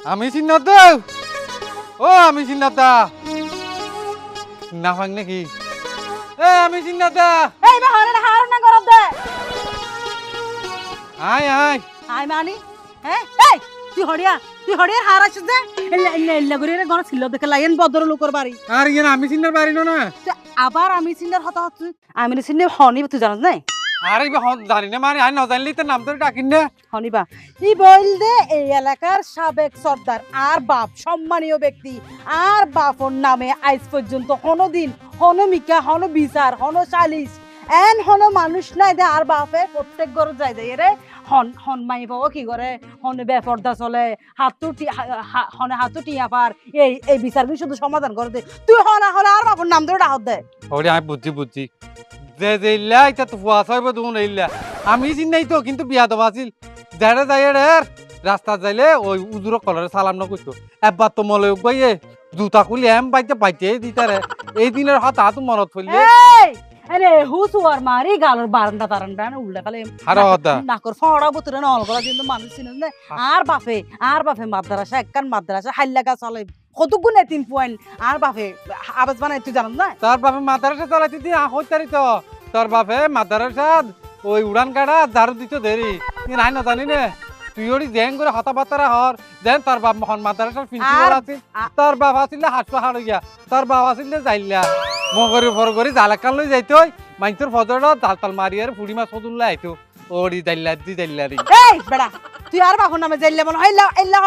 আমি চিন্নাত দে ও আমি চিন্নাত দা না ফাং নাকি এ আমি চিন্নাত দা এই বা হরে হার না করব দে আয় আয় আই মানি হ্যাঁ এই তুই হড়িয়া হার আসছ দে এল্লা করে গণ ছিল দেখে লাইন বদর লোকর বাড়ি আর ইয়ে আমি চিন্নার পারি না আবার আমি চিন্নার হতা হচ্ছে আমি চিন্নে হনি তুই জানাস নাই আর এই জানি না মানে আমি না জানলি তোর নাম ধরে ডাকিন না হনিবা ই বইল দে এই এলাকার সাবেক সর্দার আর বাপ সম্মানীয় ব্যক্তি আর বাপর নামে আজ পর্যন্ত হনদিন হনমিকা হন বিচার হন সালিশ এন হন মানুষ নাই দে আর বাপে প্রত্যেক ঘর যাই দেয় রে হন হন মাই বাবা কি করে হন বেপর্দা চলে হনে হাতু টিয়া পার এই বিচার শুধু সমাধান করে দে তুই হনা হলে আর বাপর নাম ধরে ডাকত দে ওরে আমি বুঝছি যে যে ইল্লা এটা তো ফুয়াস হইব দুন ইল্লা আমি চিন্নাই তো কিন্তু বিয়া দেওয়া আছিল যারে যাই রে রাস্তা যাইলে ওই উজুর কলরে সালাম না কইতো একবার তো মলে উগাইয়ে জুতা খুলি এম পাইতে দিতারে এই দিনের হতা তো মনত পড়লে এই আরে হুসুয়ার মারি গালর বারান্দা তারান্দা না উল্টা খালে হারা হতা নাকর ফড়া বুতরে না অলগলা কিন্তু মানুষ চিনেন না আর বাপে মাদ্রাসা একখান মাদ্রাসা হাইলাগা চলে কতগুণ তিন পয়েন্ট আর বাপে আবাজ বানাই তুই জানাস না তোর বাপে মাদ্রাসা চালাইতে দি হইতারি তো তোর বাপে মাদ্রাসা ওই উড়ান কাটা ঝাড়ু দিত দেরি নাই না জানি না তুই ওরি জেং করে হতা বাতারা হর দেন তোর বাপ মহন মাদ্রাসার প্রিন্সিপাল আছিল তোর বাপ আছিল হাসপা হাড় গিয়া তোর বাপ আছিল যাইলা মগরি ফরগরি জালাকান লই যাইতো মাইতোর ফজরটা জালতাল মারি আর ফুড়ি মাছ ফজুল্লা আইতো ওরি জাইলা রি এই বেড়া তুই আর বাপর নামে যাইলে বল হাইলা এল্লা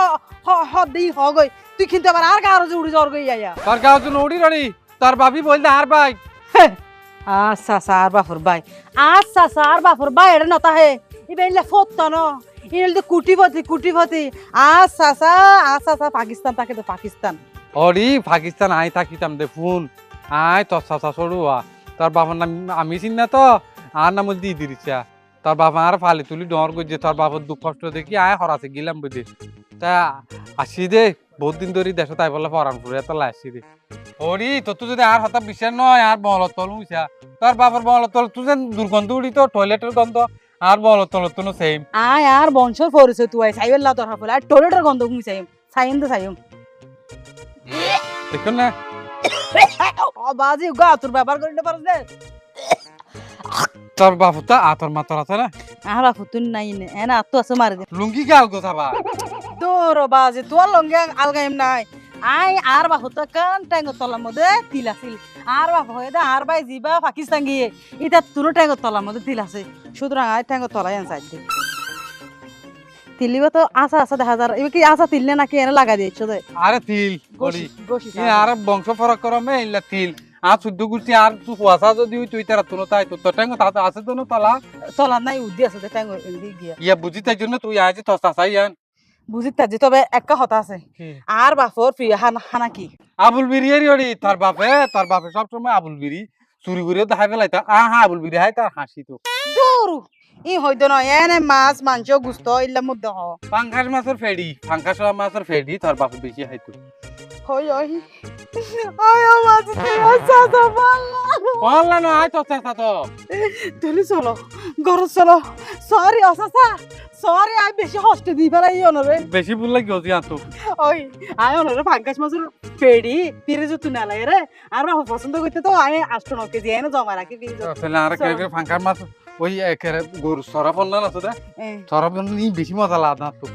হদি হগই তুই কিন্তু আবার আর গারো উড়ি জর গই আয়া তোর গাও জন্য উড়ি রড়ি তোর বাপি বলতে আর ভাই আচ্ছা আর বাপর ভাই আর বাপর ভাই এটা নতা হে ইবেলে ফত্তা ন ইল তো কুটিপতি আচ্ছা পাকিস্তান তাকে তো পাকিস্তান ওরি পাকিস্তান আই থাকিতাম দে ফোন আয় তোর চাচা সরুয়া তোর বাবার নাম আমি চিন না তো আর নাম দি দিরিছা তোর বাবা আর ফালি তুলি ডর করছে তোর বাবার দুঃখ কষ্ট দেখি আয় হরাছে গেলাম বুঝি তা আসি দে বহুত দিন ধরে দেশে তাই বলে পরান ফুরে তো আসি দে ওরি তো তুই যদি আর হঠাৎ বিশ্বাস নয় আর বলত তল উইছা তোর বাবার বলত তল তুই যেন দুর্গন্ধ উড়ি তো টয়লেটের গন্ধ আর বলত তল তো সেম আয় আর বংশ ফরিছে তুই সাইবেল্লা তোর হাফলে আর টয়লেটের গন্ধ ঘুমি সাইম দেখুন না বাজি গা তোর ব্যাপার করিতে পারছ দে তোর বাপ তো আতর মাতর আছে না আর ফুতুন নাই নে এনা আত্তো আছে মারি দে লুঙ্গি গাল কথা বা তোর বাজি তোর লঙ্গে আলগাইম নাই আই আর বাহুত কান ট্যাঙ্গ তলার মধ্যে তিল আছিল আর বাপ হয়ে দে আর ভাই জিবা পাকিস্তান গিয়ে এটা তোর ট্যাঙ্গ তলার মধ্যে তিল আছে সুতরাং আই ট্যাঙ্গ তলাই আনসাই দে তিলিবা তো আশা দেখা যার এবার কি আশা তিলনে নাকি এনে লাগাই দিয়েছো দে আরে তিল গোশি আর বংশ ফরক করমে ইল্লা তিল আর শুদ্ধ গুছি আর তুই কুয়াশা যদি তুই তারা তুলো তাই তো টাইম তাতে আছে তো তলা তলা নাই উদ্দি আছে দে ট্যাঙ্গ এন্দি গিয়া ইয়া বুঝি তাই জন্য তুই আজ তো চাচাই আন বুঝি তাজি তবে একটা কথা আছে আর বাপর প্রিয় হানা কি আবুল বিরিয়ারি ওরি তোর বাপে সব সময় আবুল বিরি চুরি করে দেখাই ফেলাই তা আবুল বিরি হাই তার হাসি তো দূর ই হইতো না এনে মাছ মাংস গুস্ত ইল্লা মধ্যে হ পাঙ্কাশ মাছের ফেডি তোর বাপে বেশি হাইতো হই ওই মাছ আচ্ছা তো বললা না আই তো চাচা তো তুই চলো ঘর চলো সরি অসাসা সরি আই বেশি কষ্ট দি ফেলাই অনরে বেশি বললে কি হচ্ছে আতো ওই আই অনরে পাঙ্কাশ মাছের ফেডি পিরে যতু না লাগে রে আর বাবা পছন্দ করতে তো আই 8 কেজি এনে জমা রাখি পিরে তাহলে আর কে পাঙ্কাশ মাছ ওই একেরে গরু সরাপন না আছে দে সরাপন নি বেশি মজা লাগা না তো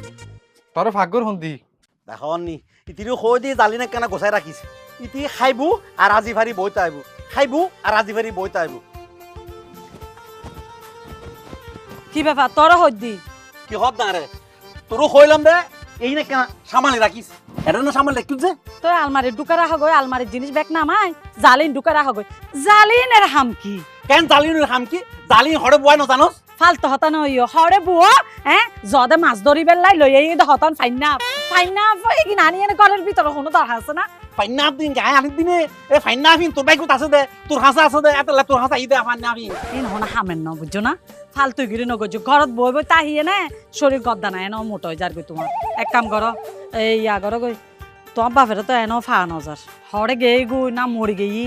তোর ভাগ্যর হন্দি দেখো নি ইতিও কই দি জালি না কেন গোছাই রাখিস ইতি খাইবো আর আজি ভারি বইতে আইবো খাইবো আর আজি ভারি বইতে আইবো কি ব্যাপার তোর হদ্দি কি হদ না রে তোরও কইলাম দে এই না কেন সামালি রাখিস এটা না সামাল রাখিস যে তো আলমারির ঢুকা রাখা গই আলমারির জিনিস ব্যাগ নামাই জালিন ঢুকা রাখা গই জালিনের হাম কি কেন জালিনের হাম কি জালিন হড়ে বয় না জানোস ফালতু হতা নইও হরে বুয়া জদে মাছ ধরি বেলাই লই এই হতন ফাইনা কি নানি এনে ঘরের ভিতরে কোনো দরকার আছে না ফাইনা দিন গায় আনি দিনে এ ফাইনা আফিন তোর বাইকত আছে দে তোর হাসা আছে দে এতলা তোর হাসা ই দে ফাইনা আফিন ইন হনা হামেন ন বুঝছো না ফালতু গিরি নগজ ঘরত বই বই তাহিয়ে না শরীর গদ্দা না এন মোটো হয়ে যার গই তোমার এক কাম করো এই আগর গই তোমার বাপের তো এন ফা নজার হরে গেই গই না মরি গেই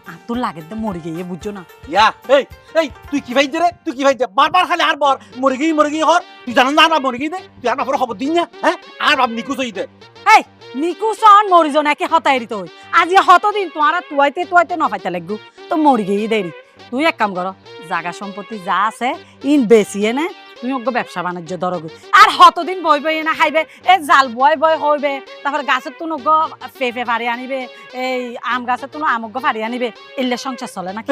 আর তোর লাগে তো মরে গিয়ে বুঝছো না ইয়া এই এই তুই কি ভাই রে তুই কি ভাই বারবার খালি আর বর মরে গই হর তুই জানাস না আর মরে গই দে তুই আর বাপর খবর দিন না হ্যাঁ আর বাপ নিকুচ হই দে এই নিকুসন মরিজ নাকি হতাইরি তুই আজি হতদিন তোমার তুয়াইতে নফাইতে লাগবো তো মরি গিয়ে দেরি তুই এক কাম কর জাগা সম্পত্তি যা আছে ইন বেশিয়ে নে তুমি ওকে ব্যবসা বাণিজ্য ধরো আর হতদিন বই বই না খাইবে এই জাল বয় হইবে তারপর গাছের তো নগ ফেফে ফাড়ি আনিবে এই আম গাছের তো আমগ্য ফাড়ি আনিবে এলে সংসার চলে নাকি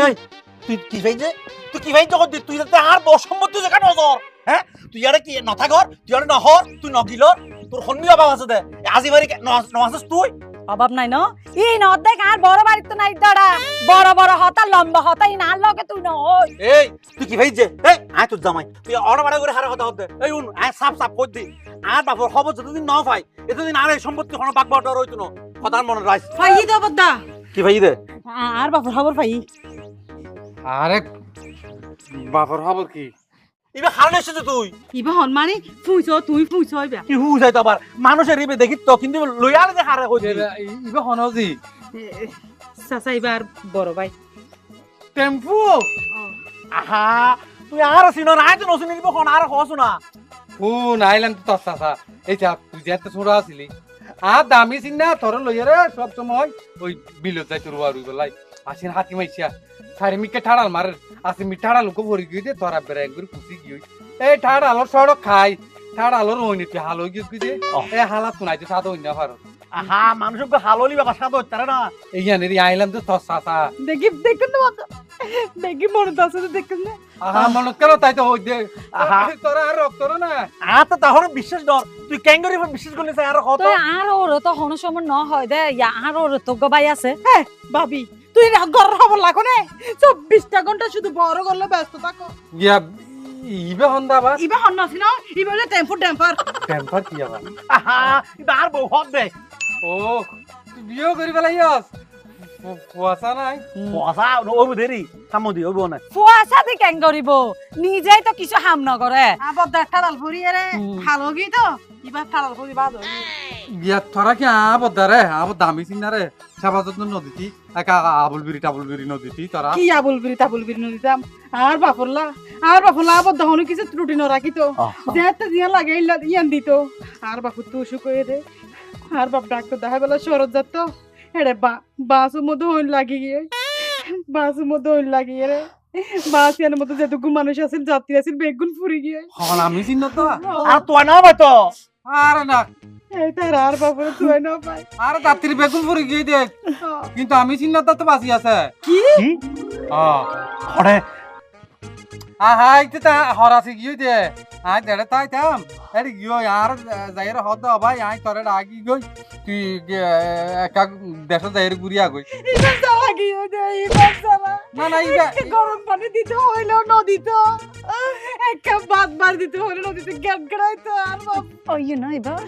তুই কি ভাই যে তুই কি ভাই জগৎ তুই যাতে আর বসম্মতি জায়গা নজর হ্যাঁ তুই আরে কি নথাগর তুই আরে নহর তুই নগিলর তোর হন্নি অভাব আছে দে আজি বাড়ি নহাসস তুই অভাব নাই ন এই ন দেখ আর বড় বাড়ি তো নাই দাঁড়া বড় হতা লম্বা হতা এই না লগে তুই ন এই তুই কি ভাই যে এই আয় তোর জামাই তুই অড়বাড়া করে হারা কথা হতে এই উন আয় সাপ কই দি আর বাপর খবর যতদিন ন পাই এতদিন আর এই সম্পত্তি কোনো বাক বড় হইতো না কথার মনে রাখ পাই দে বদ্দা কি ভাই দে আর বাপর খবর পাই আরে বাপর খবর কি ইবে হারনে এসেছে তুই ইবা হনমানি তুই ফুইছ হইবা কি হু যাই তো আবার মানুষের ইবে দেখি তো কিন্তু লইয়ার যে হারে কই ইবে হনজি চাচা এবার বড় ভাই টেম্পু আহা তুই আর আসিন না আয় তো নসিন নিব কোন আর হসু না ফোন আইলাম তো তোর চাচা এই যা তুই যে এত ছোট আসিলি আর দামি চিন না তোর লইয়া রে সব সময় ওই বিলত যাই তোর আর বেলাই আসিন হাতি মাইছিয়া সারি মিকে ঠাড়াল মারে আসি মি ঠাড়াল কো ভরি গই দে তোরা বেরে একবার খুশি গই এই ঠাড়ালর সড়ক খাই ঠাড়ালর হইনি তুই হাল হই গই দে এ হালা শুনাই তো সাদ হইনা পারো আহা মানুষক হাললি বাবা সাদ হইতারে না এই জানি রে আইলাম তো তোর চাচা দেখুন না দেখি মনে দাসে দেখুন না আহা মনত করো তাই তো হই দে আহা তোরা আর রক্ত না আ তো তাহলে বিশ্বাস ডর তুই কেঙ্গরি বিশ্বাস করলি আর কত তো আর ওর তো হন সময় ন হয় দে ইয়া আর ওর তো গবাই আছে হ্যাঁ ভাবি তুই ঘর খবর লাগো নে 24টা ঘন্টা শুধু বড় করলে ব্যস্ত থাকো ইয়া ইবে হন্দা বা ইবা হন নছি না ইবা হলে টেম্পার টেম্পার কি আবার আহা আর বউ হদ দে ও তুই বিয়ে করি পেলাইয়াস কুয়াশা নাই পয়সা ওই দেরি সামদি ওই না ফুয়াশা দি কেন করিব নিজেই তো কিছু হাম ন করে আবার দেখা ডাল ফুরি রে ভালো গই তো ইবা ঠাড়াল ফুরি বাদ বিয়া তোরা কি আবদারে আবদ দামি সিনারে সাবাজত নদীতি একা আবুল বিরি নদীতি তোরা কি আবুল বিরি নদিতাম আর বাফরলা আবার দহনো কিছু ত্রুটি ন রাখি তো যেতে দিয়া লাগে ইয়ান দিত আর বাপু তো শুকয়ে দে আর বাপ ডাক্তার দেখা বেলা শরৎ যাত এরে বাসু মধ্যে হইল লাগি গিয়ে রে বাস ইয়ার মধ্যে যেটুকু মানুষ আছিল যাত্রী আছিল বেগুন ফুরি গিয়ে হন আমি চিন তো আর তুই না ভাই তো আরে না এইটার আর বাপরে তুই না পাই আরে দাত্রী বেগুন ফুরি গিয়ে দেখ কিন্তু আমি চিন তো বাঁচি আছে কি হরে আহা ইতে তা হরাসি গিয়ে দে আই দেড়ে তাই তাম আরে গিয়ে আর যাইরে হদ ভাই আই তোরে আগি গই তুই একা দেশ যাইরে গুরিয়া গই ইবার যাওয়া গিয়ে দে ইবার যাওয়া না ইবা গরম পানি দিতে হইলো নদীত একটা বাদ দিতে হইলো নদীতে গ্যাপ গড়াইতো আর বাপ ওই না এবার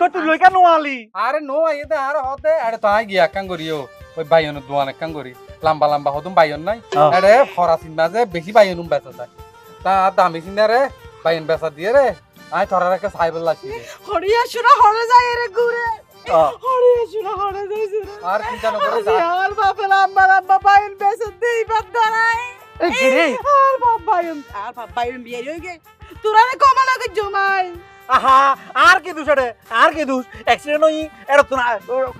তো তুই লই কেন আলি আরে নো আইতে আর হতে আরে তাই গিয়া কাং করিও ওই বাইয়ন দোয়ান কাং করি লম্বা হদম বাইয়ন নাই আরে ফরাসিন মাঝে বেশি বাইয়নুম বেচা যায় তা দামি সিনারে বাইয়ন বেচা দিয়ে রে আই তোরা একটা সাইবেল লাসি হরিয়া শুরা হরে যায় রে ঘুরে হরিয়া শুরা হরে যায় শুরা আর চিন্তা না করে যা আর বাপ লম্বা বাইন বেসে দেই বাদ দাঁড়াই এই রে আর বাপ বাইন বিয়ে হয়ে গে তোরা রে কমা লাগে জমাই আহা আর কি দুষ রে আর কি দুষ অ্যাক্সিডেন্ট হই এর তো না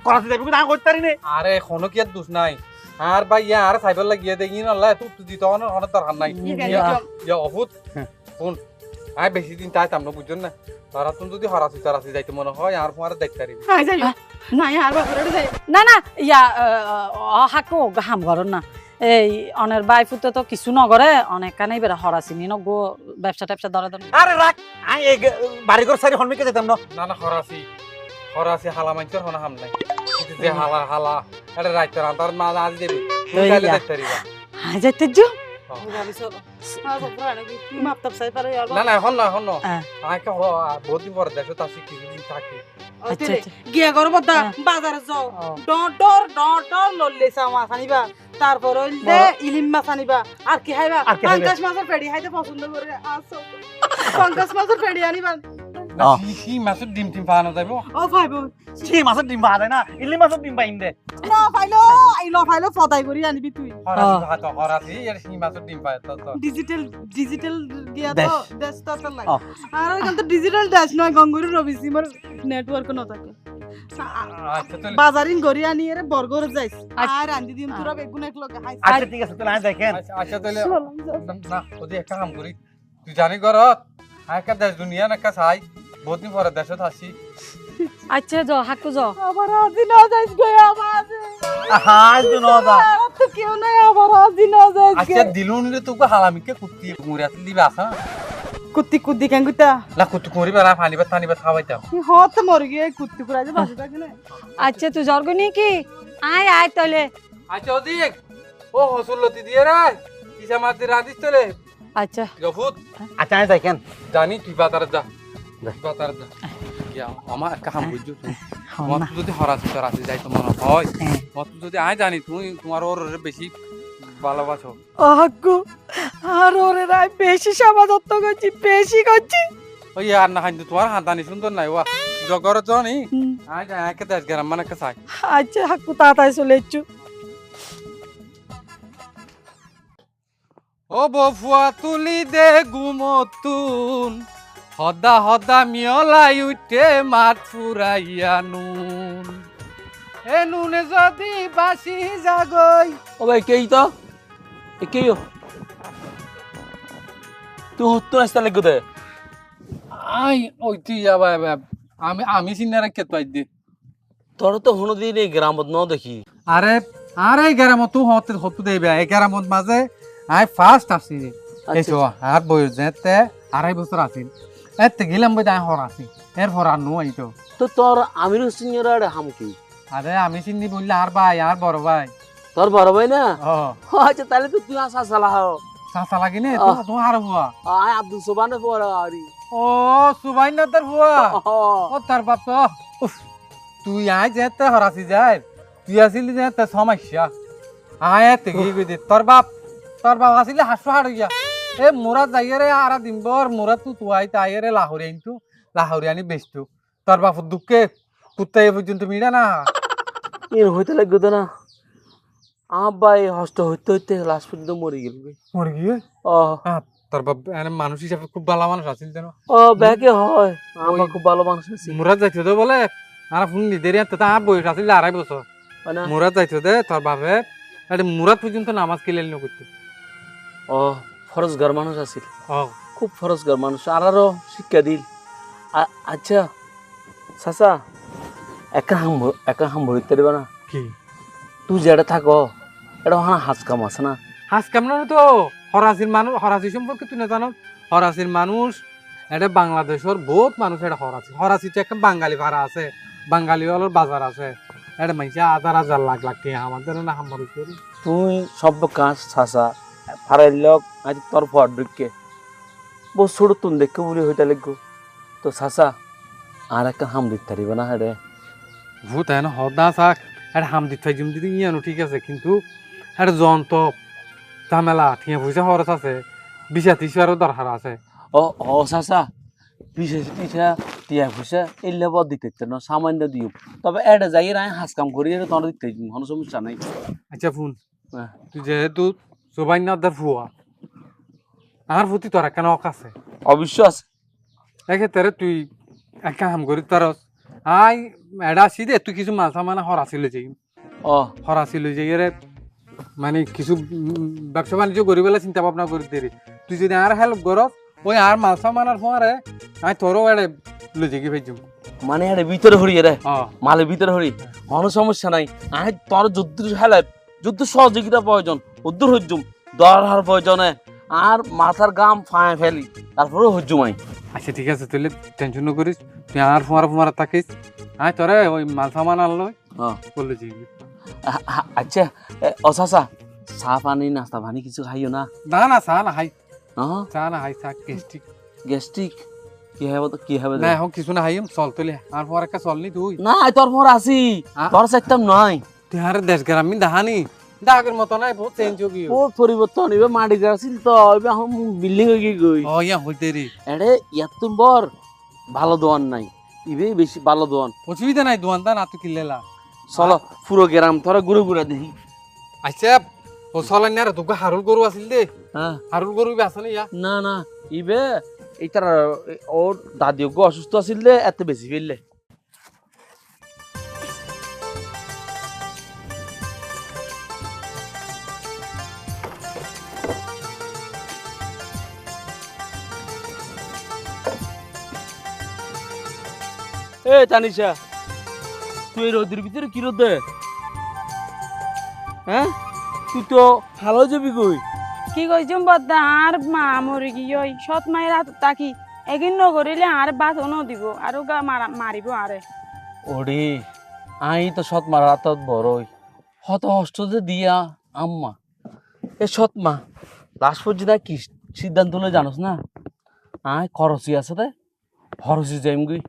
করাতে যাবি না করতে পারি নে আরে কোনো কি আর দোষ নাই আর ভাই ইয়া আর সাইবেল লাগিয়ে দেখি না আল্লাহ তুই দিতে হন অনেক দরকার নাই ইয়া অফুত শুন আই বেশি দিন তাইতাম না বুঝছেন না তারা তুমি যদি হরাসি যাইতে মনে হয় আর তোমার দেখতে পারিবি না আর বাপরে যাই না ইয়া হাকো হাম করন না এই অনের বাইফুতে তো কিছু নগরে অনেক কানেই বেরা হরাসিনি নগো ব্যবসা ধরে আরে রাখ আই বাড়ি ঘর সারি হনমিকে যেতাম না না হরাসি হালা মাইনছর হনা হাম নাই যে হালা আরে রাইতে রান্তার মা আজ দেবি তুই কালে দেখতে পারিবা হাই যাইতে যো না এখন না আই কা বহুত দিন পরে দেখো তাসি কিছুদিন থাকি আচ্ছা গিয়া করব দা বাজারে যাও ডর লল্লে মাছ আনিবা তারপর হইলে ইলিম মাছ আনিবা আর কি খাইবা পাঙ্কাশ মাছের পেড়ি খাইতে পছন্দ করে আসো পাঙ্কাশ মাছের পেড়ি আনিবা সি মাছের ডিম টিম পাওয়া যাইব ও ভাইব সি মাছের ডিম পাওয়া যায় না ইলি মাছের ডিম পাইম দে ন ফাইলো ফদাই করি আনিবি তুই হরাসি এর সি মাছের ডিম পায় তো ডিজিটাল গিয়া দেশ। তো দেশ তো লাগে ও। আর এখন তো ডিজিটাল দেশ নয় গঙ্গুরি রবি সিমর নেটওয়ার্ক ন থাকে আচ্ছা তাহলে বাজারিন গড়ি আনি এর বর্গর যাইস আর আন্দি দিম তোরা বেগুন এক লগে হাই আচ্ছা ঠিক আছে তাহলে আয় দেখেন আচ্ছা তাহলে না ওদি একটা কাম করি তুই জানি ঘরত একটা দেশ দুনিয়া নাকা চাই বহুত দিন পরে দেশত আসি আচ্ছা যাও হাকু যাও আবার আজি না যাইস গে আবার হাই তুই নদা তো কেউ নাই আবার আজি না যাইস আচ্ছা দিলুন রে তোকে হালামিকে কুত্তি মুরে আসল দিবে আসা কুত্তি কুত্তি কেন গুতা না কুত্তি করি বেলা পানি বা খাওয়াইতাম হত মর গিয়ে কুত্তি পুরা যে বাসে থাকে না আচ্ছা তুই জর্গ নি কি আয় আয় তাহলে আচ্ছা ওদিক ও হসুল্লতি দিয়ে রে কিসা মাছ দিয়ে রাঁধিস তোলে আচ্ছা গফুত আচ্ছা আয় দেখেন জানি তুই বাজারে যা বাজারে যা ইয়া আমার একটা কাম বুঝছো তুই আমার তো যদি হরাসি তো রাতে যাই তো মনে হয় আমার তো যদি আয় জানি তুই তোমার ওর বেশি ভালোবাসো হাকু আর ওরে রাই বেশি সমাজত্ব করছি বেশি করছি ওই আর না কিন্তু তোমার হাতানি সুন্দর নাই ওয়া জগর জানি আয় যা একে দেশ গেলাম মানে চাই আচ্ছা হাকু তাড়াতাড়ি চলে এসছু ও বফুয়া তুলি দে গুমতুন হদা হদা মিয়লাই উঠে মাঠ ফুরাইয়া নুন এ নুনে যদি বাসি জাগই ও ভাই কেই তো কেইও তুই হতো আসতে লাগো দে আই ওই তুই যাবা আমি চিন্তা রাখতে পাই দি তোর তো হনো দিন এই গ্রামত ন দেখি আরে আরে গ্রামত তুই হতে দেবে এই গ্রামত মাঝে আই ফার্স্ট আসি এইটো আর বয়স যেতে 2.5 বছর আছিল এতে গেলাম বই আই হর আসি এরপর আর নো এইটো তো তোর আমির সিনিয়র আর হাম কি আরে আমি চিনি বললে আর ভাই আর বড় ভাই তোর বড় ভাই না ও আচ্ছা তাহলে তো তুই আসা সালা হও চাচা লাগি নে তোমার আর হুয়া আয় আব্দুল সুবহানের পর আরি ও সুবাই না তোর হুয়া ও তার বাপ তো উফ, তুই আয় যেতে হরাসি যায় তুই আসিলি যেতে সমস্যা আয় এতে কি কই দে তোর বাপ আসিলে হাসু হাড় গিয়া এ মোরা যাইরে আর দিনবর মোরা তুই তাইরে লাহোরে আইনতু লাহোরে আনি বেচতু তোর বাপ দুঃখে কুত্তা এ পর্যন্ত মিড়া না এর হইতে লাগো তো না আব্বা এই হস্ত হইতে হইতে লাস্ট পর্যন্ত মরে গেল মরে গিয়ে ও তোর বাপ এনে মানুষ হিসাবে খুব ভালো মানুষ আছিল যেন ও ব্যাকে হয় আব্বা খুব ভালো মানুষ আছে মুরাদ যাইতো তো বলে আর ফোন নিতে রে তা বয়স আছিল 2.5 বছর মানে মুরাদ যাইতো দে তোর বাপে আরে মুরাদ পর্যন্ত নামাজ কিলেল না করতে ও ফরজগার মানুষ আছিল ও খুব ফরজগার মানুষ আরো শিক্ষা দিল আচ্ছা চাচা একা হাম ভরিতে দেবে না কি তুই যেটা থাকো এটা ওখানে হাজ কাম আছে না হাস কামনা তো হরাসি সম্পর্কে তুই না জানো হরাসির মানুষ এটা বাংলাদেশের বহুত মানুষ এটা হরাসিতে একটা বাঙালি ভাড়া আছে বাঙালি হলোর বাজার আছে এটা মাইছে 1000 লাখ লাখ টাকা আমাদের না হামরি করি তুই সব কাজ চাচা ফারাইল লোক আজ তোর ফট ঢুকে বহু ছোট তুন দেখে বলে হইতে লাগবো তো চাচা আর একটা হাম দিতে পারিবে না হেরে ভূত এনে হদা থাক এটা হাম দিতে জুম দিতে ইয়ানো ঠিক আছে কিন্তু এটা যন্ত্র ঝামেলা ঠিয়া পয়সা খরচ আছে 20-30 দরকার আছে ও ও চাচা বিশেষ টিয়া পয়সা এলে বদ দিতে না সামান্য দিও তবে এটা যাই আয় হাজ কাম করি তোর দিতে কোনো সমস্যা নাই আচ্ছা ফোন হ্যাঁ। তুই যেহেতু সবাই না ওদের ফুয়া আমার প্রতি তোর একটা নখ আছে অবিশ্বাস এক্ষেত্রে তুই এক কাম করি তোর আই এডা দে তুই কিছু মাল সামান হরাসি লই যাই ও হরাসি লই যাই রে মানে কিছু ব্যবসা বাণিজ্য করি বেলা চিন্তা ভাবনা করি দেরি তুই যদি আর হেল্প কর ওই আর মাল সামানার ফোয়ারে আমি তোরও এড়ে লই যাই ভাই মানে এটা ভিতরে হরি রে ও মালের ভিতরে হরি কোনো সমস্যা নাই আয় তোর যুদ্ধ হেল্প যুদ্ধ সহযোগিতা প্রয়োজন উদ্দূর হজ্জুম দরহার প্রয়োজনে আর মাথার গাম ফাঁয়ে ফেলি তারপরে হজ্জুমাই আচ্ছা ঠিক আছে তুই টেনশন ন করিস তুই আর ফোয়ারা থাকিস আয় তোরে ওই মাল সামান আনলো বললে যাই আচ্ছা ও চাচা চাহ পানি নাস্তা পানি কিছু খাইও না না না চা না হাই হ্যাঁ চা না হাই চা গেস্টিক গ্যাস্ট্রিক কি হবে না এখন কিছু না হাইম চল তুলে আর পর একটা চলনি তুই না তোর পর আসি তোর চাইতাম নয় তুই আর দেশ গ্রামী দাহানি ডাকের মতো নাই বহুত চেঞ্জ হয়ে গিয়ে বহুত পরিবর্তন এবার মাটি যাচ্ছিল তো এবার এখন বিল্ডিং হয়ে গই ও ইয়া হইতে রে এড়ে ইয়াতুন বর ভালো দোয়ান নাই ইবে বেশি ভালো দোয়ান। অসুবিধা নাই দোয়ানটা না তুই কিনলেলা চলো পুরো গ্রাম তোরা ঘুরে ঘুরে দেখি। আচ্ছা ও চলেন না রে তোকে হারুল গরু আছিল দে হ্যাঁ হারুল গরু আছে না ইয়া না না ইবে এইটার ওর দাদিও অসুস্থ আছিল দে এত বেশি ফেললে। এ তানিশা তুই এই রোদের ভিতরে কি রোদ? হ্যাঁ তুই তো ভালো যাবি কই? কি কইছুম বদ্দা আর মা মরি গিয়ে সৎ মায়ের হাত তাকি এগিন নগরিলে আর বাত অনো দিব আর মারিব আরে। ওরে আই তো সৎ মারা তো বড়ই হত হষ্ট যে দিয়া আম্মা এ সৎ মা লাস্ট পর্যন্ত কি সিদ্ধান্ত হলে জানোস না? আয় খরচি আছে দে হরসি যাইম গই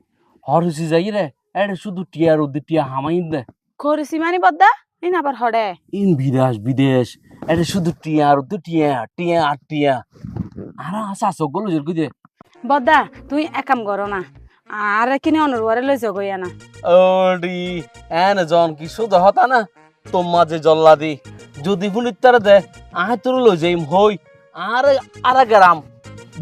হরসি যাই রে এটা শুধু টিয়ার উদ্দি টিয়া হামাই দে করেছি মানে বদ্দা ইন আবার হড়ে ইন বিদেশ এটা শুধু টিয়ার উদ্দি টিয়া টিয়া আর টিয়া আর আসা সকল জল দে বদ্দা তুই এক কাম করো না আর কিনে অনুরবারে লই যাগইয়া না। ওডি এন জন কি শুধু হতা না তোমা যে জল্লাদি যদি ফুলিতার দে আয় তোর লই যাইম হই আর আর গ্রাম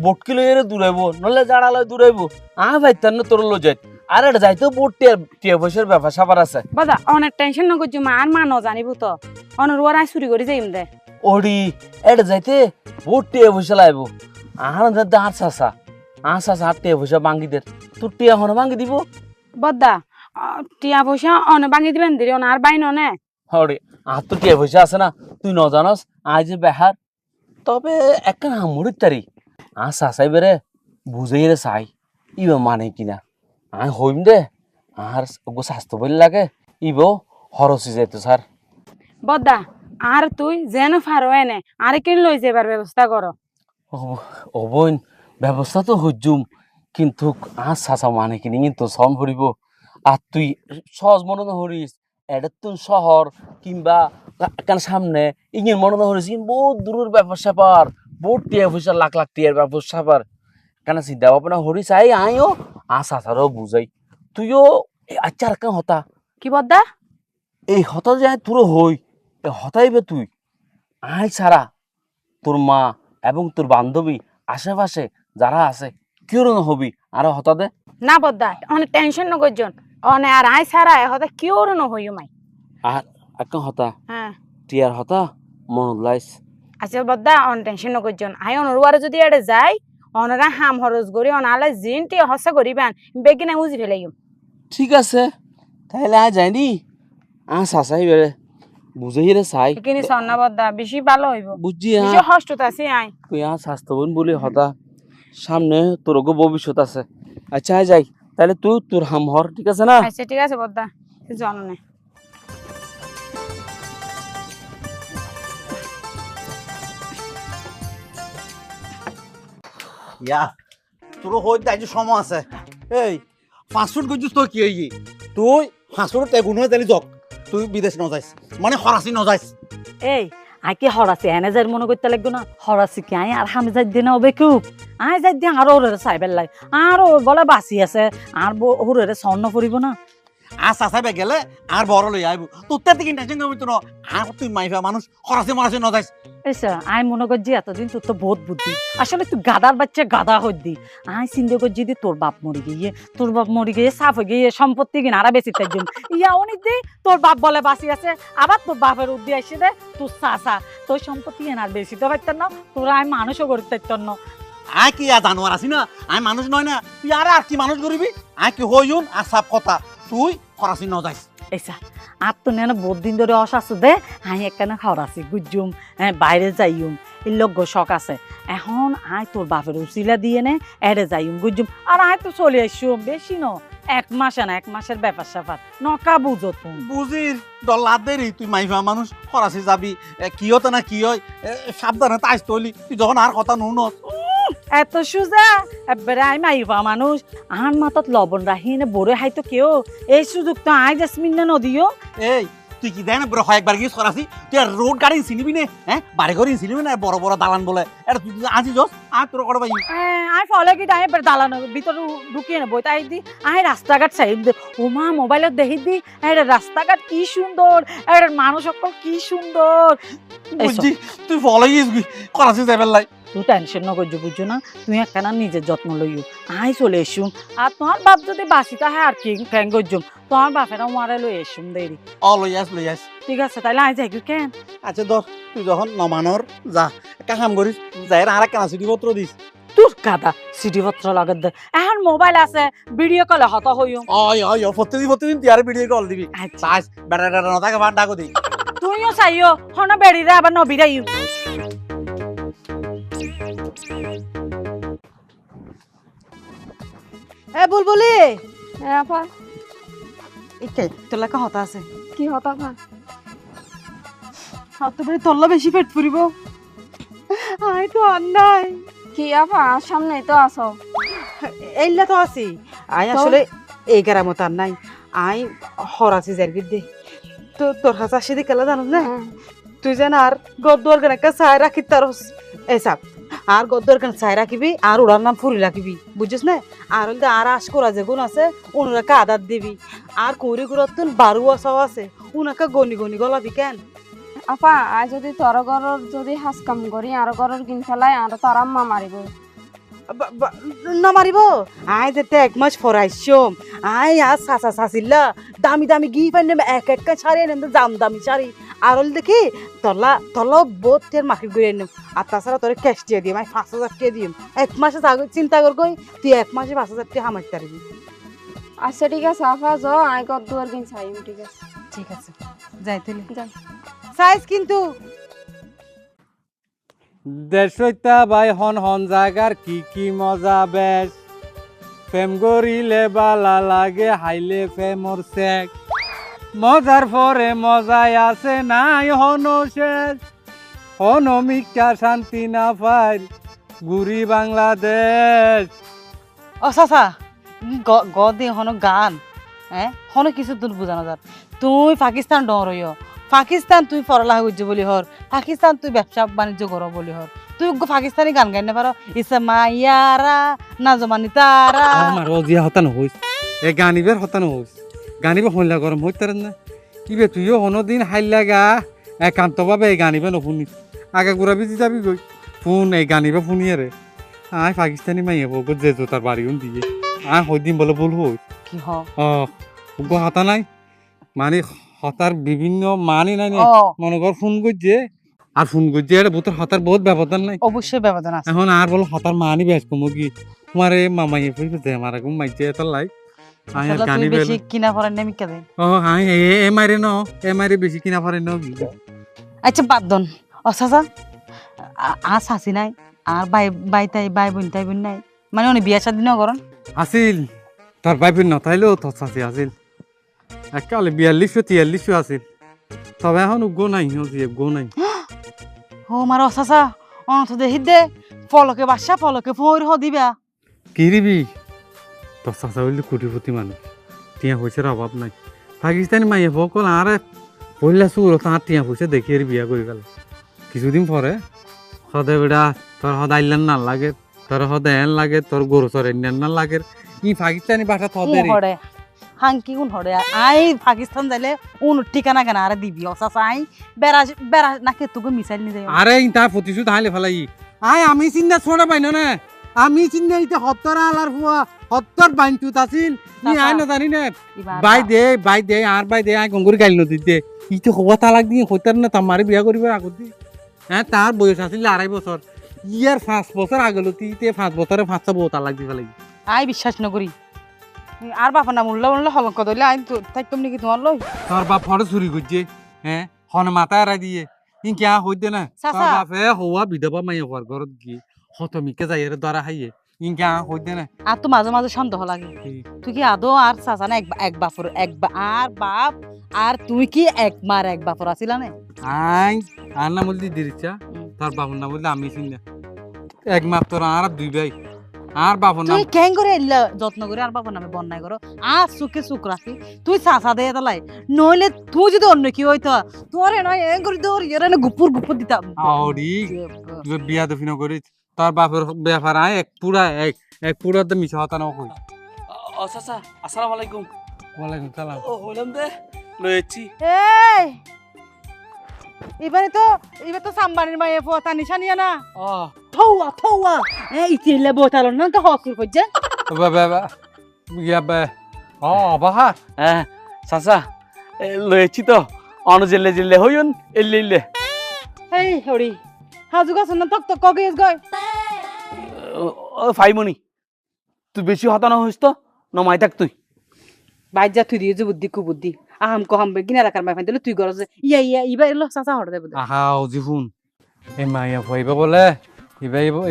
বটকি লইরে দূরাইবো নলে জাড়া লই দূরাইবো আয় ভাইতার না তোর লই যাই আর এটা যাইতো বোট টিয়া পয়সার ব্যাপার সাবার আছে। বদ্দা অনেক টেনশন নগজু মা আর মা ন জানিব তো অনুরবার আই চুরি করে যাইম দে। ওডি এটা যাইতে বোট টিয়া পয়সা লাইবো আর আর চাষা আর টিয়া পয়সা ভাঙ্গি দে তোর টিয়া হন ভাঙ্গি দিব। বদ্দা টিয়া পয়সা অনে ভাঙি দিবেন দিলে আর বাইন নে হরে আর তো টিয়া পয়সা আছে না তুই ন জানস আজ যে বেহার তবে একটা হামুড়ির তারি চাষাই বেড়ে বুঝেই রে চাই ইবা মানে কিনা আয় হইম দে আর ওগো স্বাস্থ্য বলে লাগে ইবো হরসি যাইতো স্যার। বদ্দা আর তুই যেন ফারো এনে আর কিন লই যাবার ব্যবস্থা করো। অবৈন ব্যবস্থা তো হজুম কিন্তু আর চাষা মানে কিনি কিন্তু সম ভরিব আর তুই সহজ মনে হরিস এটা তুই শহর কিংবা কেন সামনে ইংের মনে হরিস বহুত দূরের ব্যাপার স্যাপার বহুত টিয়া পয়সা লাখ লাখ টিয়ার ব্যাপার স্যাপার কেন চিন্তা ভাবনা হরিস আই আইও আর চাষারও বুঝাই তুইও আচ্ছা আর কেন হতা কি বদ্দা এই হতা যে তোর হই এই হতাইবে তুই আই ছাড়া তোর মা এবং তোর বান্ধবী আশেপাশে যারা আছে কেউ না হবি আরো হতা দে না বদ্দা অনেক টেনশন নগজন অনে আর আই সারা হতে কিও ন হইও মাই আর একটা হতা হ্যাঁ টিয়ার হতা মনত লাইস। আচ্ছা বদ্দা অন টেনশন নগজন আই অনুরবারে যদি এড়ে যাই অনরা হাম হরজ গরি অনালে জিনটি হসে করিবান বেগিনা উজি ফেলাইম। ঠিক আছে তাহলে আজ যাইনি চাচাই বেড়ে বুঝেই রে চাই কিনি সন্না বদ্দা বেশি ভালো হইব বুঝছি বেশি হস্টত আছে আই তুই স্বাস্থ্যবান বলে হতা সামনে তোর ভবিষ্যৎ আছে। আচ্ছা যাই তাহলে তুই তোর হাম হর ঠিক আছে না? আচ্ছা ঠিক আছে বদ্দা জননে ইয়া তোর হইতে আজ সময় আছে এই ফাস্টফুড করছিস তোর কি হই তুই ফাস্টফুড এগুন হয়ে তাহলে যাক তুই বিদেশ ন যাইস মানে ফরাসি ন যাইস। এই আই কি হরাসি এনে যাই মনে করতে লাগবে না হরাসি কি আই আর হামে যাই দিন হবে খুব আই যাই দিন আর ওরে সাইবেল লাই আর ও বলে বাসি আছে আর ওরে স্বর্ণ পড়িব না আর চাচাইবে গেলে আর বড় লই আইব তোর তাতে কি টেনশন করবি তো আর তুই মাইফা মানুষ ফরাসি মরাসি ন যাইস। এসা আই মনে করছি এতদিন তোর তো বহুত বুদ্ধি আসলে তুই গাদার বাচ্চা গাদা হদ্দি আই চিন্তা করছি দি তোর বাপ মরি গিয়ে সাফ হয়ে গিয়ে সম্পত্তি কিনা আরা বেশি তার জন্য ইয়া অনেক দি তোর বাপ বলে বাসি আছে আবার তোর বাপের উদ্দি আসে দে তোর চাচা তোর সম্পত্তি এনার বেশি তো পারতাম না তোরা আমি মানুষও করতে পারতাম না। আয় কি আর জানোয়ার আছি না আমি মানুষ নয় না তুই আর কি মানুষ করবি আয় কি হইউন আর সাপ কথা তুই ফরাসি ন যাইস। এসা আর তো নেন বহুত দিন ধরে অসাসু দে আই একখানে খাওয়াছি গুজুম বাইরে যাইম এই লগ্য শখ আছে এখন আয় তোর বাপের উচিলা দিয়ে নে এড়ে যাইম গুজুম আর আয় তো চলে আসুম বেশি ন এক মাসে না এক মাসের ব্যাপার স্যাপার নকা বুঝো তুমি বুঝির ডল্লা দেরি তুই মাইফা মানুষ ফরাসি যাবি কি হতো না কি হয় সাবধানে তাইস তৈলি তুই যখন আর কথা নুন এত সুজা এবারে আই মাইবা মানুষ আহান মাথাত লবণ রাহি নে বড়ে হাইতো কেউ এই সুযোগ তো আই জাসমিন না নদিও এই তুই কি দেয় না বড় হয় একবার গিয়ে ফরাসি তুই আর রোড গাড়ি চিনিবি না হ্যাঁ বাড়ি ঘরে চিনিবি না বড় বড় দালান বলে এটা তুই যদি আজি যাস আর তোর করে ভাই আই ফলে কি তাই দালানোর ভিতরে ঢুকিয়ে নেবো তাই দি আই রাস্তাঘাট সাইড দে ও মা মোবাইলত দেখি দি এটা রাস্তাঘাট কি সুন্দর এটা মানুষ সকল কি সুন্দর বুঝছি তুই ফলো গিয়ে করাছিস যাবেন লাই তুই টেনশন ন করছো বুঝছো না তুই একখানা নিজের যত্ন লইও আই চলে এসুম আর তোমার বাপ যদি বাসিতা হ্যাঁ আর কি ফ্যাং করছুম তোমার বাপেরা মারে লই এসুম দেরি লই আস ঠিক আছে তাইলে আই যাই কেন আচ্ছা ধর তুই যখন নমানোর যা একটা কাম করিস যাই আর কেনা চিঠিপত্র দিস তোর গাদা চিঠিপত্র লাগাত দে এখন মোবাইল আছে ভিডিও কলে হত হইও প্রতিদিন তুই আর ভিডিও কল দিবি আচ্ছা বাস বেটা বেটা নথাকে ভাত ডাকো দি তুইও চাইও হন বেড়িরে আবার নবিরাইও এ বুলবুলি হ্যাঁ আপা ইকে তোর লেখা হতা আছে কি হতা আপা সত্যি তোল্লা বেশি পেট ফুরিব আই তো অন্যায় কি আপা সামনেই তো আসো এইলা তো আছি আই আসলে এই গ্রামত আর নাই আই হরাছি জারগির দে তো তোর কাছে আসি দি কেলা জানো না তুই যেন আর গদ্দর গান একটা চাই রাখি তার এসব আর গদ্দর গান চাই রাখিবি আর ওরার নাম ফুরি রাখিবি বুঝছিস না আর হলে আর আশ করা যে গুণ আছে ওনাকে আদার দিবি আর কৌরি গুড়ার তুন বারু আসাও আছে ওনাকে গনি গনি গলাবি কেন আপা আই যদি তোর ঘরের যদি হাস কাম করি আর ঘরের কিন ফেলাই আর তোর আম্মা মারিব না মারিব আই যেতে এক মাস ফরাইছম আই আর সাসা সাসিল্লা দামি দামি গি পাইনে এক একটা শাড়ি এনে দাম দামি শাড়ি আর হল দেখি তলা বহুত তের মার্কেট ঘুরে এনে আর তাছাড়া তোর ক্যাশ দিয়ে দিম আমি 5,000 টাকা দিম এক মাসে চিন্তা কর গই তুই এক মাসে 5,000 টাকা হামাইতে পারবি আচ্ছা ঠিক আছে আপা যো আই গদ দুয়ার কিন চাই ঠিক আছে ঠিক আছে যাই তুই যাই সাইজ কিন্তু দেশটা ভাই হন হন জাগার কি কি মজা বেশ প্রেম গরিলে বালা লাগে হাইলে প্রেমর সেক মজার পরে মজাই আছে নাই হন শেষ হন মিকা শান্তি না পাই গুরি বাংলাদেশ ও সাসা গদে হন গান হ্যাঁ হন কিছু তোর বোঝানো যার তুই পাকিস্তান ডর হইও পাকিস্তান তুই পড়ালেখা করছো বলি হর পাকিস্তান তুই ব্যবসা বাণিজ্য করো বলি হর তুই পাকিস্তানি গান গাইতে পারো ইসা মাইয়ারা না জমানি তারা আমার জিয়া হতানো হইস এ গানিবের হতানো হইস গানিবে হইলা গরম হইতার না কিবে তুইও হনদিন হাইলা গা একান্তভাবে এই গানিবে নশুনিস আগে গুড়া বিজি যাবি গই ফোন এই গানিবে শুনিয়ে রে আয় পাকিস্তানি মাইয়া বউ যে জোতার বাড়িও দিয়ে আয় হইদিন বলে বল হই কি হ গো হতা নাই মানে হতার বিভিন্ন মানি নাই মনে কর ফোন করছে আর ফোন করছে এটা ভূতের হতার বহুত ব্যবধান নাই অবশ্যই ব্যবধান আছে এখন আর বল হতার মানি বেশ কমো কি তোমার এই মামাইয়ে ফেলবে দে আমার এখন মাইছে এত লাই আয় আর গানি বেল বেশি কিনা পড়েন নেমি কেদে আয় এ মারে ন এ মারে বেশি কিনা পারে ন কি আচ্ছা বাদন ও সাসা আর শাসি নাই আর বাই বোন নাই মানে উনি বিয়া শাদী না করেন আছিল তোর ভাই বোন নথাইলেও তোর চাষি আছিল একালে 42-43 আছিল তবে এখন গো নাই গো নাই ও মার অসাসা অনথ দেখি দে ফলকে বাসা ফলকে ফোর হ দিবা কি দিবি তোর চাষা হইলে কোটিপতি মানুষ টিয়া পয়সার অভাব নাই পাকিস্তানি মাইয়ে সকল আর পহিলা চুর তার টিয়া পয়সা দেখি আর বিয়া করে গেল কিছুদিন পরে সদায় বেড়া তোর সদায় আইলেন না লাগে তোর সদায় এন লাগে তোর গরু চর না লাগে ই পাকিস্তানি ভাষা থদের হড়ে হাঙ্কি কোন হড়ে আই পাকিস্তান যাইলে উন ঠিকানা কেন আরে দিবি অসাসা আই বেড়া নাকি তোকে মিসাইল নি যাই আরে তার প্রতিশোধ হাইলে ফেলাই আয় আমি চিন্তা ছোড়া পাইন না আমি চিন্তা ইতে হত্তর আলার ফুয়া হত্তর বাইনতুত আছিল ই আই না জানি না বাই দে আর বাই দে আই গঙ্গুর গাইল নদী দে ইতে হওয়া তালাক দিয়ে হইতার না তামারে বিয়া করিবার আগত দি হ্যাঁ তার বয়স আছিল 2.5 বছর ইয়ার 5 বছর আগলো ইতে 5 বছরে 5টা বউ তালাক দি ফেলাই আই বিশ্বাস নকরি আর বাপা না মুল্লা মুল্লা হলঙ্ক দইলে আই থাকতাম নাকি তোমার লই তোর বাপ ফটো চুরি করছে হ্যাঁ হন মাথা এরা দিয়ে ই কিয়া হইতে না তোর বাপে হওয়া বিধবা মাইয়া হওয়ার ঘরত গিয়ে হতমিকে যাই এর দ্বারা হাইয়ে ই কিয়া হইতে না আর তো মাঝে মাঝে সন্দেহ লাগে তুই কি আদৌ আর চাচা না এক বাপর আর বাপ আর তুই কি এক মার এক বাপর আসিলা না আই আর নাম বলতে দিরিচ্ছা তোর বাপর নাম বলতে আমি চিনি না এক মাপ তোর আর 2 ভাই আর বাপর নাম তুই কেন করে এলা যত্ন করে আর বাপর নামে বন্যায় করো আর সুখে সুখ রাখি তুই চাচা দে তালাই নইলে তুই যদি অন্য কি হইতো তোরে নয় এ করে তোর এর গুপুর দিতাম আউরি তুই বিয়া দফিন করিস তোর বাপের ব্যাপার আয় এক পুরাতে মিছা হতা না কই। ও চাচা আসসালামু আলাইকুম। ওয়ালাইকুম সালাম। ও হইলাম দে লয়েছি। এই এবার তো সাম্বানির মায়ে পোতা নিশানিয়া না ও থৌয়া এই ইতিলে বোতাল না তো হসুর কইছে বাহার হ্যাঁ চাচা লয়েছি তো অন জেলে জেলে হইন এলে এলে এই হরি হাজু গাছ না তক তক কগেস গয় ও ফাইমনি তুই বেশি হতানো হইস তো নমাই থাক তুই। বাইজা তুই দিয়ে যে বুদ্ধি কুবুদ্ধি আহাম কহাম বেগিন এলাকার মাই ফাইন তুই গরজ ইয়া ইবা এলো চাচা হড় দেব আহাও জিফুন এই মাইয়া ভইবা বলে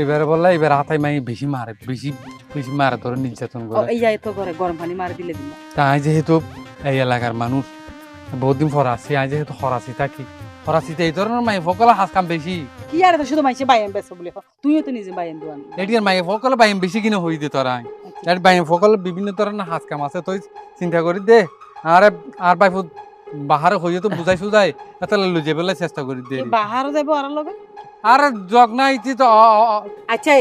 এবার বলে এবার হাতাই মাই বেশি মারে ধরে নির্যাতন ও করে। ইয়া তো করে গরম পানি মার দিলে দিন তাই যেহেতু এই এলাকার মানুষ বহুত দিন ফরাসি আই যেহেতু ফরাসি থাকি ফরাসিতে এই ধরনের মাই ফকলা হাস কাম বেশি কি আর তো শুধু মাইছে বাইম বেছ বলে তুইও তো নিজে বাইম দুয়ান এটির মাই ফকলা বাইম বেশি কিনে হই দে তোরা এর বাইম ফকলা বিভিন্ন ধরনের হাস কাম আছে তুই চিন্তা করি দে আর বাই বাহারে হইয়ে তো বুঝাই সুজাই এটা লুজে বলে চেষ্টা করি দে বাহার যাইব আর লগে আর জগ না ইতি তো আচ্ছা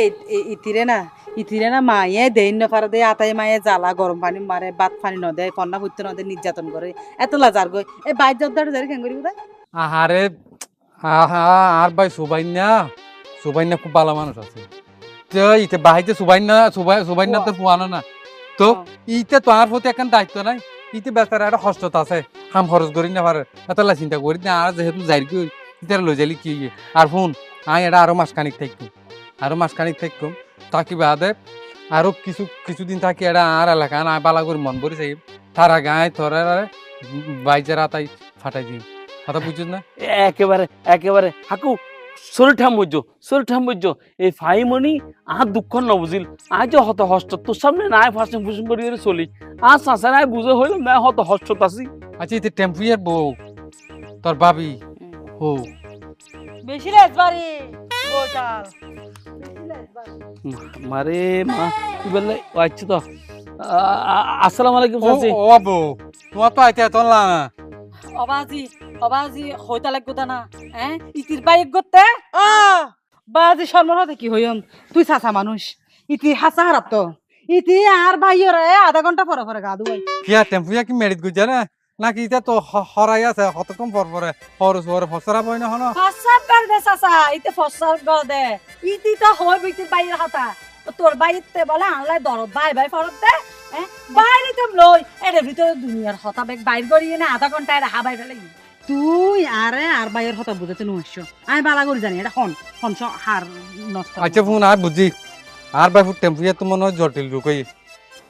ইতিরে না মায়ে দেন না পারে দে আতাই মায়ে জ্বালা গরম পানি মারে ভাত পানি ন দেয় কন্যা পুত্র ন দেয় নির্যাতন করে এত লাজার গই এ বাইর জর্দার জারি কেন করিব তাই আহারে আর ভাই সুবাইনা খুব ভালো মানুষ আছে তো ইতে বাহিতে সুবাইনা তো পুয়ানো না তো ইতে তো আর প্রতি এখন দায়িত্ব নাই ইতে বেচারা একটা কষ্টতা আছে হাম খরচ করি না পারে এতলা চিন্তা করি না আর যেহেতু যাই কি ইতার লই যালি কি আর ফোন এটা আরো মাসখানিক থাকতাম তাকি বাদে আরো কিছুদিন থাকি এটা আর এলাকা না বালা করে মন ভরি যাই তারা গায়ে তোরা বাইজারা তাই ফাটাই দিই কথা বুঝছিস না একেবারে হাকু শরীর ঠাম এই ফাইমনি আর দুঃখ ন বুঝিল আজ যে হত হস্ত তোর সামনে নাই ফাঁসিং ফুসিং করি চলি আর চাষা নাই বুঝে হইল না হত হস্ত আছি। আচ্ছা এতে টেম্পুয়ার বউ তোর ভাবি হো বেশি লেজবারি বোতাল মারে মা কি বললে ও আচ্ছা তো আসসালামু আলাইকুম চাচি। ও বউ তোমার তো আইতে তোর না অবাজি হইতা লাগবো তা না হ্যাঁ ইতির বাইক করতে বাজি শর্মর হতে কি হইম তুই চাচা মানুষ ইতি হাসা হারাপ তো ইতি আর ভাইয়ের আধা ঘন্টা পরে গা ধুই কিয়া টেম্পুয়া কি মেরিট গুজা না নাকি ইটা তো হরাই আছে কতক্ষণ পরে হরস পরে ফসরা বই না হনো ফসার কর দে চাচা ইতে ফসার কর দে ইতি তো হই বিতির বাইয়ের হাতা তোর বাইতে বলে আনলাই দরদ ভাই ফরত দে বাইরে তো লই এর ভিতরে দুনিয়ার হতা বেগ বাইর করি না আধা ঘন্টা এটা হাবাই ফেলাই তুই আর বাইয়ের হতা বুঝাতে নইছো আমি বালা করে জানি এটা হন হার নষ্ট আচ্ছা ফোন আর বুঝি আর ভাই টেম্পুয়া তো মনে হয় জটিল রুকই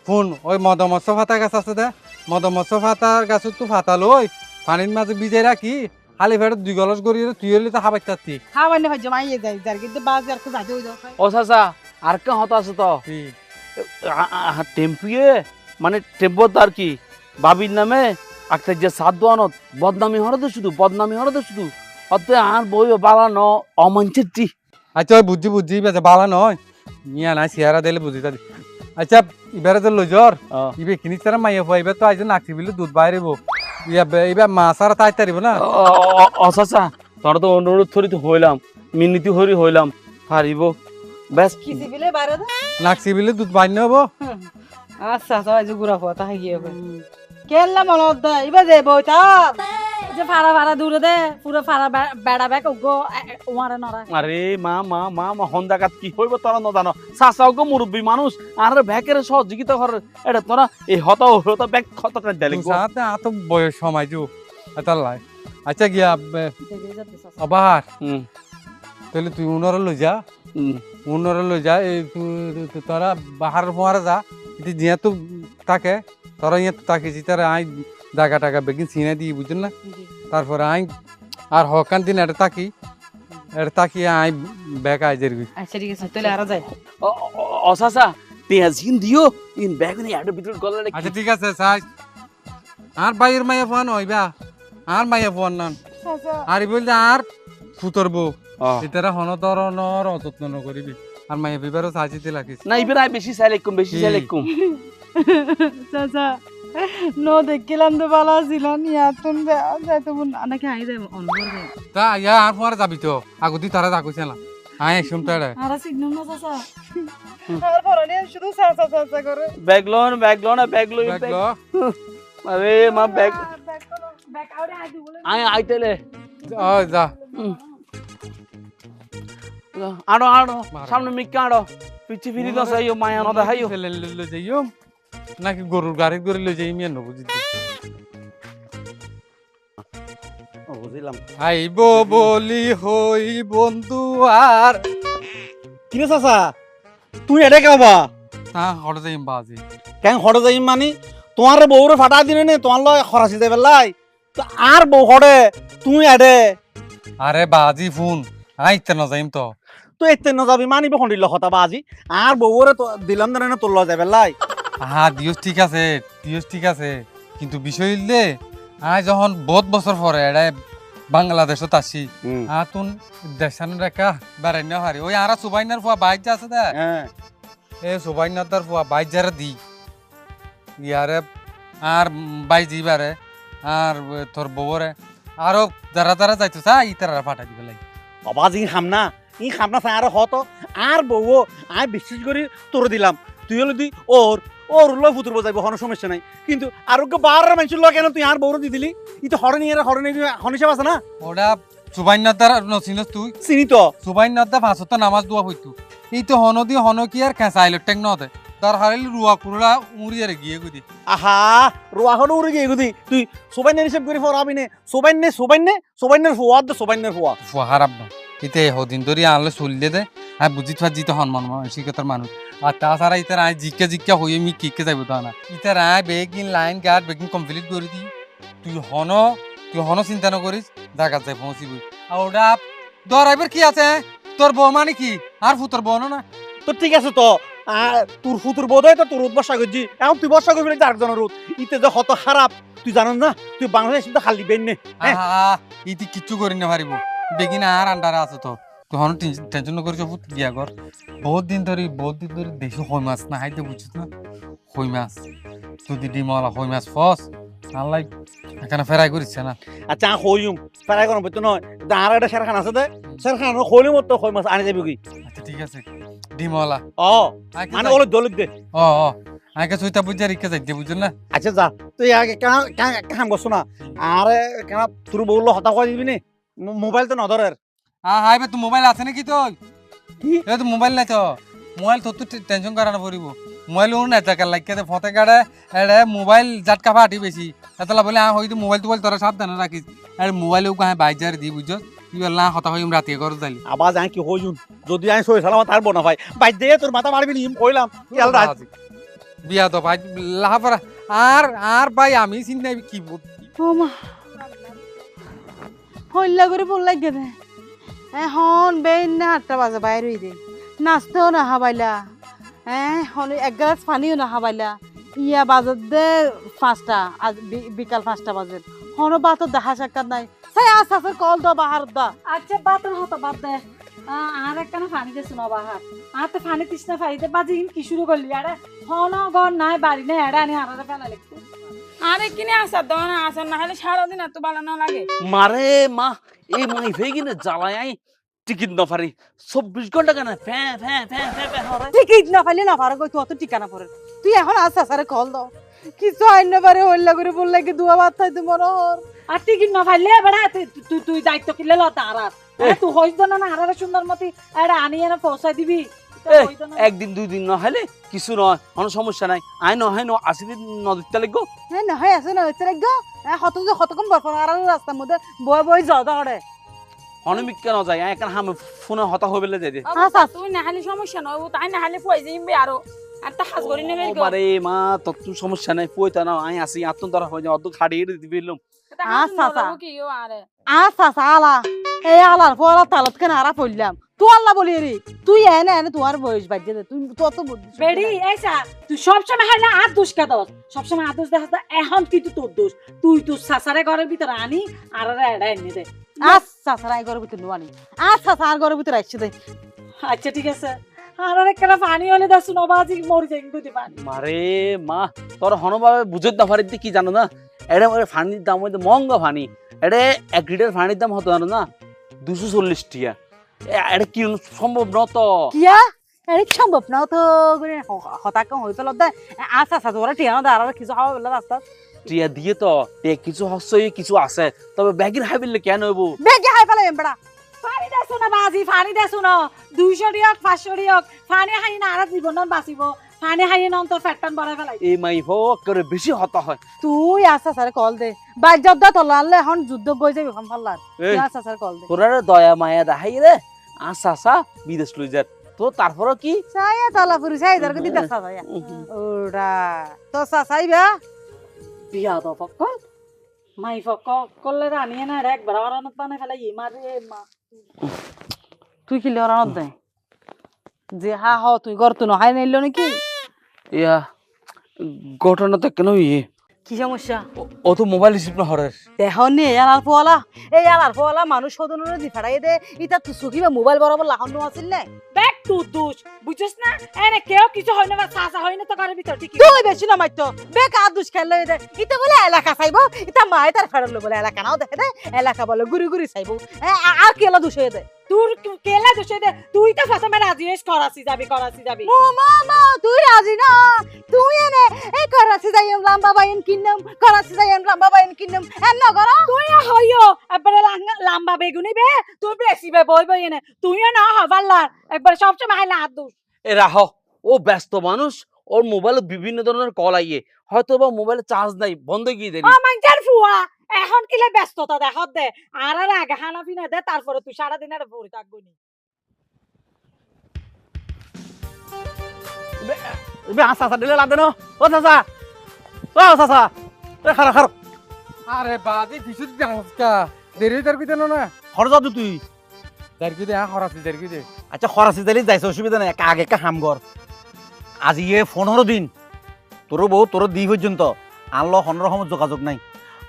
ফোন ওই মদমৎস্য ফাতা গাছ আছে দে মদমৎস্য ফাতার গাছ তো ফাতা লই পানির মাঝে ভিজাই রাখি খালি ফেরত 2 গলস করি তুই হলে তো হাবাই তাতি হাবাই না ভাই মাইয়ে যাই যার কিন্তু বাজ আর যাই যাই ও চাচা আর কে হত আছে তো টেম্পুয়ে মানে টেম্পো আর কি বাবির নামে একটা যে সাত দোয়ানত বদনামি হরদে শুধু অত আর বই বাড়ানো অমাঞ্চের টি আচ্ছা ওই বুঝি বেজে বালা নয় নিয়া নাই চেহারা দিলে বুঝি তাদি আচ্ছা এবারে তো লজর ইবে কিনি তারা মাইয়া পাইবে তো আইজ নাকি বিলে দুধ বাইরেব এবার মাছ আর তাই তারিব না অসাসা তোর তো অনুরোধ করি তো হইলাম মিনিতি হরি হইলাম পারিব ব্যাস কিছি বিলে বাইরে দে নাকছি বিলে দুধ বাইন হবো আচ্ছা তো আজ গুড়া কথা গিয়ে কেল্লা মনত দে ইবা যে বইতা যে ফাড়া দূরে দে পুরো ফাড়া বেড়া ব্যাক গো ওমারে নরা আরে মা হন্দাকাত কি হইব তোরা ন জানো চাচাও গো মুরব্বী মানুষ আর ব্যাকের সহযোগিতা কর এটা তোরা এই হত ব্যাক কত করে দিলি সাথে আত বয়স সময় জু এটা লাই আচ্ছা গিয়া আবার তাহলে তুই উনর লই যা এই তোরা বাহার ফোয়ারে যা এটি যেহেতু থাকে তোরা ইয়ে তাকে তারা আই জায়গা টাকা বেগিন চিনে দিই বুঝছেন না তারপরে আই আর হকান দিন এটা তাকি আই ব্যাগ আই যাবি আচ্ছা ঠিক আছে তাহলে আর যাই অসাসা তেজিন দিও ইন ব্যাগ নি আড় ভিতর গলালে আচ্ছা ঠিক আছে সাই আর বাইর মাইয়া ফোন হইবা আর মাইয়া ফোন নান আর বলতে আর ফুতরবো এটারা হনতরনর অযত্ন নকরিবি আর মাইয়া বিবারও সাজিতে লাগিস না ইবেরা বেশি সাইলেকুম চাচা নো দেখিলাম তো বালা ছিল নিয়া তুন যাইতো নাকি আই যাই অনবর যাই তা ইয়া আর ফোয়ারে যাবি তো আগুতি তারা যাকইছে না আয় শুনতাড়ে আর সিগনাল না চাচা আর পরানি শুধু চাচা চাচা করে ব্যাগ লো না ব্যাগ লো লাগলো আরে মা ব্যাগ ব্যাক আউটে আই দিব আইতেলে ও যা আড়ো সামনে মিক্কা আড়ো পিছি ফিরি তো সাইও মায়া না দেখাইও ছেলে লইলো যাইও নাকি গরুর গাড়ি করে লই যাই মিয়া নবুঝি বুঝলাম আইব বলি হই বন্ধু আর কিরে চাচা তুই এটা কেবা না হড় যাইম বাজি কেন হড়ে যাই মানে তোমার বউরে ফাটা দিনে নে তোমার লয় খরাসি দেবে লাই তো আর বউ হড়ে তুই এডে আরে বাজি ফোন আইতে না যাইম তো তো এতে ন যাবি মানিব খন্ডিল কথা বাজি আর বউরে তো দিলাম না তোর লয় যাবে লাই দিওস ঠিক আছে কিন্তু বিষয় হইলে আয় যখন বহুত বছর পরে এড়াই বাংলাদেশত আসি তুন দেশানোর রেখা বেড়াই না হারি ওই আরা সুবাইনার ফুয়া বাইক যা আছে দে হ্যাঁ এ সুবাইনার তার ফুয়া বাইক যারা দি ইয়ারে আর বাই দিবারে আর তোর বউরে আরো যারা যাইতো চা ই তারা ফাটাই দিবে লাই বাবাজি ই খামনা চাই আর হতো আর বউ আয় বিশ্বাস করি তোর দিলাম তুই হলো দি ওর লয় ফুতুর বজাইব কোনো সমস্যা নাই কিন্তু আরোগ্য বার মানুষের লয় কেন তুই আর বউরে দি দিলি ই তো হরে নিয়ে হনিসাব আছে না ওটা সুবাইনার তার নচিনস তুই চিনি তো সুবাইনার দা ভাষত নামাজ দোয়া হইতো এই তো হনদি হনকি আর খেঁচা আইলো টেক নতে তার হারাইলি রুয়া কুড়া উড়িয়ে গিয়ে গুদি আহা রোয়াখন উড়ে গিয়ে গুদি তুই সোবাইনের হিসেব করে ফরাবি নে সোবাইনের ফুয়া ফুয়া হারাপ না ইতে হদিন ধরে আনলে চললে দে আর বুঝি থার জিতে হনমান মানসিকতার মানুষ আর তাছাড়া ইতার আয় জিজ্ঞা হয়ে মি কিকে যাইব তা না ইতার আয় বেগিন লাইন গার্ড বেগিন কমপ্লিট করে দি তুই হন চিন্তা নকরিস জায়গা যাই পৌঁছিবি আর ওটা দরাইবার কি আছে তোর বউ মানে কি আর ফুতর বউ না তো ঠিক আছে তো তোর ফুতুর বোধ হয় তো তোর রোদ বর্ষা করছি এখন তুই বর্ষা করবি না আরেকজনের রোদ ইতে যে কত খারাপ তুই জানাস না তুই বাংলাদেশ কিন্তু খালি বেন নে ইতি কিচ্ছু করি না পারিব বেগিন আর আন্ডারে আছে তো তুই হন টেনশন করিস ফুট গিয়া কর বহুত দিন ধরে দেখি হই মাছ না হাইতে বুঝছিস না হই মাছ যদি ডিমলা হই মাছ ফস আল্লাহ এখানে ফেরাই করিস না আচ্ছা হইম ফেরাই কোনো বলতো নয় আর একটা সেরখান আছে দে সেরখান হইলে মতো হই মাছ আনে যাবি কি আচ্ছা ঠিক আছে ডিমলা মানে ওলে দলিক দে আগে চইতা বুঝা রিকে যাইতে বুঝছেন না আচ্ছা যা তুই আগে কাম করছো না আর কেন তোর বউল হতা করে দিবি নি মোবাইল তো নধরের হাই বে তো মোবাইল আছে নাকি তোর কি এ তো মোবাইল নাই তো মোবাইল তোর তো টেনশন করা না পড়িব মোবাইল ওর না টাকা লাগিয়ে ফতে কাড়ে এড়ে মোবাইল জাটকা ফাটি বেশি এতলা বলে হয়তো মোবাইল তোরা সাবধানে রাখিস আর মোবাইল ও কাহে বাইজার দি বুঝছ তুই না হতা হইম রাতে ঘর যাইলি আবার যাই কি হইম যদি আমি সই সালাম তার বোনা ভাই বাইর দিয়ে তোর মাথা মারবি নি কইলাম বিয়া তো ভাই লাহাপরা আর ভাই আমি চিন্তা কি ও মা হইলা করে বল লাগে দে এখন বেন না 8টা বাজে বাইরে হই দে নাস্তাও না হাবাইলা হন এক গ্লাস পানিও না হাবাইলা ইয়া বাজার দে 5টা আজ বিকাল 5টা বাজে হনো বাতো দেখা সাক্ষাৎ নাই সাই আসাসে কল দো বাহার দা আচ্ছা বাতর হতো বাদ দে আর একখানা পানি দে শুনো বাহার আর তো পানি তৃষ্ণা ফাইতে বাজি কি শুরু করলি আরে হন ঘর নাই বাড়ি নাই এড়া আনি হারারে ফেলা লিখতে আরে কিনে আসার দাও না আসার না হলে সারাদিন এত ভালো না লাগে মারে মা এই মাই ফেগিনে জ্বালাই আই টিকিট না পারি 24 ঘন্টা কেন ফ্যা ফ্যা ফ্যা ফ্যা ফ্যা হরে টিকিট না পাইলে না পারো তুই অত ঠিকানা পড়ে তুই এখন আসাসে কল দাও কিছু আইন না পারে হইলা করে বল লাগে দুয়া ভাত খাইতে মনোহর আর টিকিট না ফাইলে বেড়া তুই দায়িত্ব কিলে লতা আর তুই হইছ না না আরে সুন্দর মতি এড়া আনি এনে পৌঁছাই দিবি একদিন দুই দিন না হলে কিছু নয় কোনো সমস্যা নাই আই নয় আসি দিন নদীতে লাগবো না হয় আছে না হইতে লাগো হত কম বরফ আর রাস্তার মধ্যে বই যাও দড়ে অনেক কেন যায় এখন হাম ফোনে হতা হয়ে বেলে যাই দে তুই না হলে সমস্যা নয় ও তাই না হলে পয়সা দিবি আরো আর তা হাজ করি নেবে আরে মা তোর তুই সমস্যা নাই পয়তা না আই আসি আত্ম ধরা হয়ে যায় অত খাড়িয়ে দিবিলাম কি ও আরে আলা এই আলার পড়া তালত কেন আরা পড়লাম তুই আল্লাহ বলি রে তুই এনে তোমার বয়স বাজে দে তুই তত বুদ্ধি বেড়ি এইসা তুই সবসময় হয় না আর দোষ কে দোষ সবসময় আর দোষ দেখাস এখন কিন্তু তোর দোষ তুই তোর সাসারে ঘরের ভিতরে আনি আর এড়া এনে দে আচ্ছা সারাই ঘরের ভিতরে নুয়ানি আচ্ছা সার ঘরের ভিতরে আসছে দে আচ্ছা ঠিক আছে আর একটা পানি হলে দশ নবাজি মরে যাই কিন্তু পানি মারে মা তোর হনভাবে বুঝত না পারি কি জানো না এটা ফানির দাম হইতে মহঙ্গা ফানি এটা 1 লিটার ফানির দাম হতো জানো না 240 টাকা এটা কি সম্ভব ন তো কিয়া আরে সম্ভব না তো করে হঠাৎ কম হইতো লদ আচ্ছা আচ্ছা তোরা টিয়া না আর কিছু খাওয়া বলে রাস্তা টিয়া দিয়ে তো কিছু হস্যই কিছু আছে তবে ব্যাগের হাইবিলে কেন হইব বেগে হাই ফেলে এমবড়া পানি দেছো না বাজি পানি দেছো না 200 টাকা 500 টাকা পানি খাই না আর জীবন বাঁচিব পানি খাই না তোর ফ্যাটটান বাড়াই ফেলাই এই মাই হোক করে বেশি হতা হয় তুই আচ্ছা স্যার কল দে বাইক যদ্দ তোলা আনলে এখন যুদ্ধ গই যাবি ফোন ফাল্লার এই আচ্ছা স্যার কল দে তোরা দয়া মায়া দেখাই রে আসা বিদেশ লই যা তো তারপরও কি সায়া তালা পুরি সাই দরকে দিতে সায়া ওরা তো সাইবা বিয়া তো পক্কল মাই পক্ক করলে রানিয়ে না একবার আরানত বানাই ফেলাই মারে মা তুই কি লড়ানত দে যে হা হ তুই গর তুই নহাই নাইলো নাকি ইয়া ঘটনা তো কেন ইয়ে কি সমস্যা ও তো মোবাইল রিসিভ না হরে এখন নে এই আলার পোয়ালা মানুষ সদনের দি ফাড়াই দে ইতা তুই সুখিবা মোবাইল বরাবর লাগানো আছিল না ব্যাক টু দুষ বুঝছস না এনে কেউ কিছু হয় না বা সাসা হয় না তো ঘরের ভিতর ঠিক তুই বেশি না মাইতো বেকার দুষ খেললে দে ইতা বলে এলাকা চাইবো ইতা মায় তার ফেরলো বলে এলাকা নাও দেখে দে এলাকা বলে গুরি গুরি চাইবো আর কেলা দুষ হয়ে দে তোর কেলা দোষে দে তুই তো প্রথমে রাজি হইস করাসি যাবি মামা তুই রাজি না তুই এনে এই করাসি যাইম লাম্বা বাইন কিন্নম করাসি যাইম লাম্বা বাইন কিন্নম এন নগর তুই হইও একবারে লম্বা বেগুনি বে তুই বেশি বে বই এনে তুইও না হবাল্লার একবার সবসময় হাইলা হাত দুষ এ রাহ ও ব্যস্ত মানুষ ওর মোবাইলে বিভিন্ন ধরনের কল আইয়ে হয়তো বা মোবাইলে চার্জ নাই বন্ধ গিয়ে দেরি ও মাইজার ফুয়া এখন কিলে ব্যস্ততা দেখত দে আর আগে খানা পিনা দে তারপরে তুই সারা দিন আর ভরে থাকবি নি চাচা দিলে লাভ দেন ও চাচা খারো খারো আরে বাজি পিছু দিতে হাসকা দেরি তার কি না খরচ যাবি তুই তার কি দে হরাসি তার কি দে আচ্ছা খরাসি দিলে যাইছে অসুবিধা নাই আগে একটা হাম কর আজি 15 দিন তোর বউ তোর দি পর্যন্ত আনলো 15 সময় যোগাযোগ নাই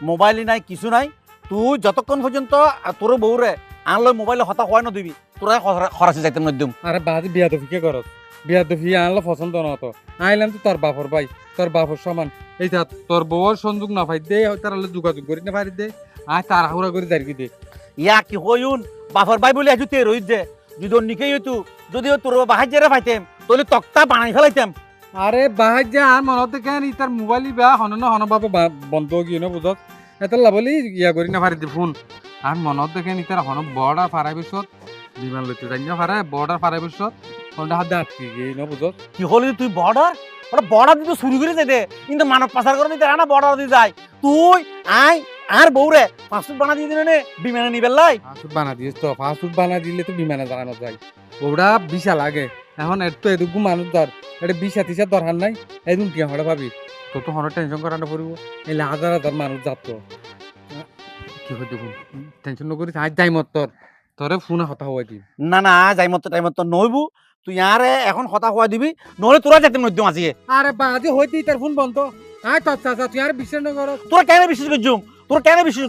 মোবাইল নাই কিছু নাই তুই যতক্ষণ পর্যন্ত তোর বউরে আনলো মোবাইলে হতা হয় না দিবি তোরা খরাসি যাইতে নদ্যম আরে বাজি বিয়া তো ফিকে করত বিয়া তো ফিয়া আনলো পছন্দ না তো আইলাম তো তোর বাপর ভাই তোর বাপর সমান এইটা তোর বউর সংযোগ না পাই দে তার যোগাযোগ করি না পারি দে আয় তার হুরা করে দাঁড়ি দে ইয়া কি হইউন বাপর ভাই বলে আজু তের হইত দে যদি নিকেই হইতু যদি তোর বাহার জেরে পাইতেম তাহলে তক্তা বানাই ফেলাইতাম আরে বাহার যে আর মনত কেন তার মোবাইলই বেয়া হন না হন বাবা বন্ধ গিয়ে না বুঝত এটা লাবলি ইয়া করি না পারি দে ফোন আর মনত দেখেন তার হন বর্ডার ফারাই পিছত বিমান লইতে যাই না পারে বর্ডার ফারাই পিছত ফোনটা হাত আটকে গিয়ে না বুঝত কি হলি তুই বর্ডার ওটা বর্ডার দিতে শুরু করে দে কিন্তু মানব পাচার করে দিতে না বর্ডার দিয়ে যায় তুই আই আর বউরে ফাস্টফুড বানা দিয়ে দিলে নে বিমানে নিবেল লাই ফাস্টফুড বানা দিস তো ফাস্টফুড বানা দিলে তো বিমানে জানানো যায় ওটা বিশা লাগে এখন একটু এটুকু মানুষ ধর এটা বিশা তিসা দরকার নাই এদিন কি হরে ভাবি তো তো হরে টেনশন করানো পড়ব এলে হাজার হাজার মানুষ যাত কি করে দেখুন টেনশন নকরিস আজ যাই মত তোরে ফোনে হতা হওয়াই দিই না না যাই মত টাইম মত নইবু তুই আরে এখন কথা হওয়া দিবি নহলে তোরা যেতে মধ্যে আজিয়ে আরে বাজে হইতেই তার ফোন বন্ধ আয় তো চাচা তুই আর বিশ্বাস না কর তোরা কেন বিশ্বাস করছুম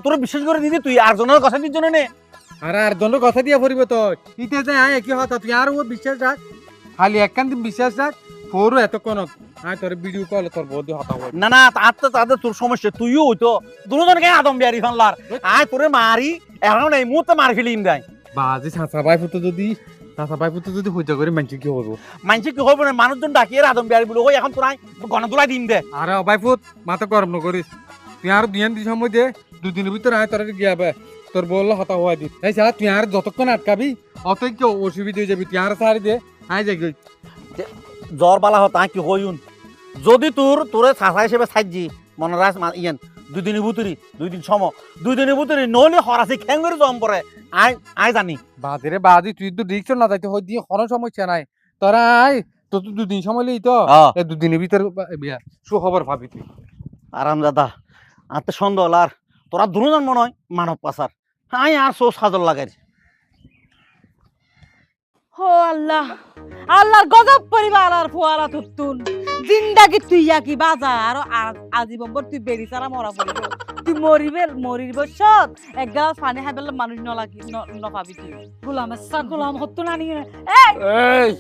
তোরা বিশ্বাস করে দিদি তুই আর জনের কথা দির জন্য নে আরে আর জনের কথা দিয়া পড়িব তো ইতে যে আয় কি হতা তুই আর ও বিশ্বাস রাখ খালি একখান দিন বিশ্বাস রাখ ফোরও এতক্ষণ আয় তোর ভিডিও কল তোর বৌদি হতা হওয়াই না না তাদের তোর সমস্যা তুইও হইতো দুজনকে আদম বিয়ারি ফানলার আয় তোরে মারি এখন এই মুহূর্তে মারি ফেলিম দেয় বাজে চাচা ভাই ফুটো যদি হইতে করে মানুষ কি হবো মানছি কি হইব না মানুষজন ডাকিয়ে আদম বিয়ারি বলে ওই এখন তোরাই গণদোলাই দিম দে আরে ভাই ফুট মাথা গরম নকরিস তুই আর দুই সময় দে দুদিনের ভিতরে আয় তোর গিয়া বে তোর বললো হতা হওয়াই দিস এই সারা তুই আর যতক্ষণ আটকাবি অতই কেউ অসুবিধা হয়ে যাবি তুই আর সারি দে আয় যাই জ্বর বালা হতা কি হইউন যদি তোরে চাচা হিসেবে সাইজি মনে রাখ ইয়ান দুদিনের ভিতরে নইলে হরাসি খেং করে জম পরে আয় জানি বাজে বাজি তুই তো রিক্স না যাইতে হই দিয়ে কোনো সমস্যা নাই তোরা আয় তো তুই দুদিন সময় লই তো এই দুদিনের ভিতরে বিয়া সুখবর ভাবি তুই আরাম দাদা আতে সন্দেহ আর তোরা দুজন মনে হয় মানব পাচার আয় আর সো সাজল লাগাই ও আল্লাহ আল্লাহর গজব পরিবার আর ফুয়ারা তুতুন জিন্দাগি তুই কি বাজা আর আজীবন তুই বেরি সারা মরা পড়িব তুই মরিব সত এক গ্লাস পানি খাই পেলে মানুষ নপাবি তুই গোলাম হতো না নিয়ে এই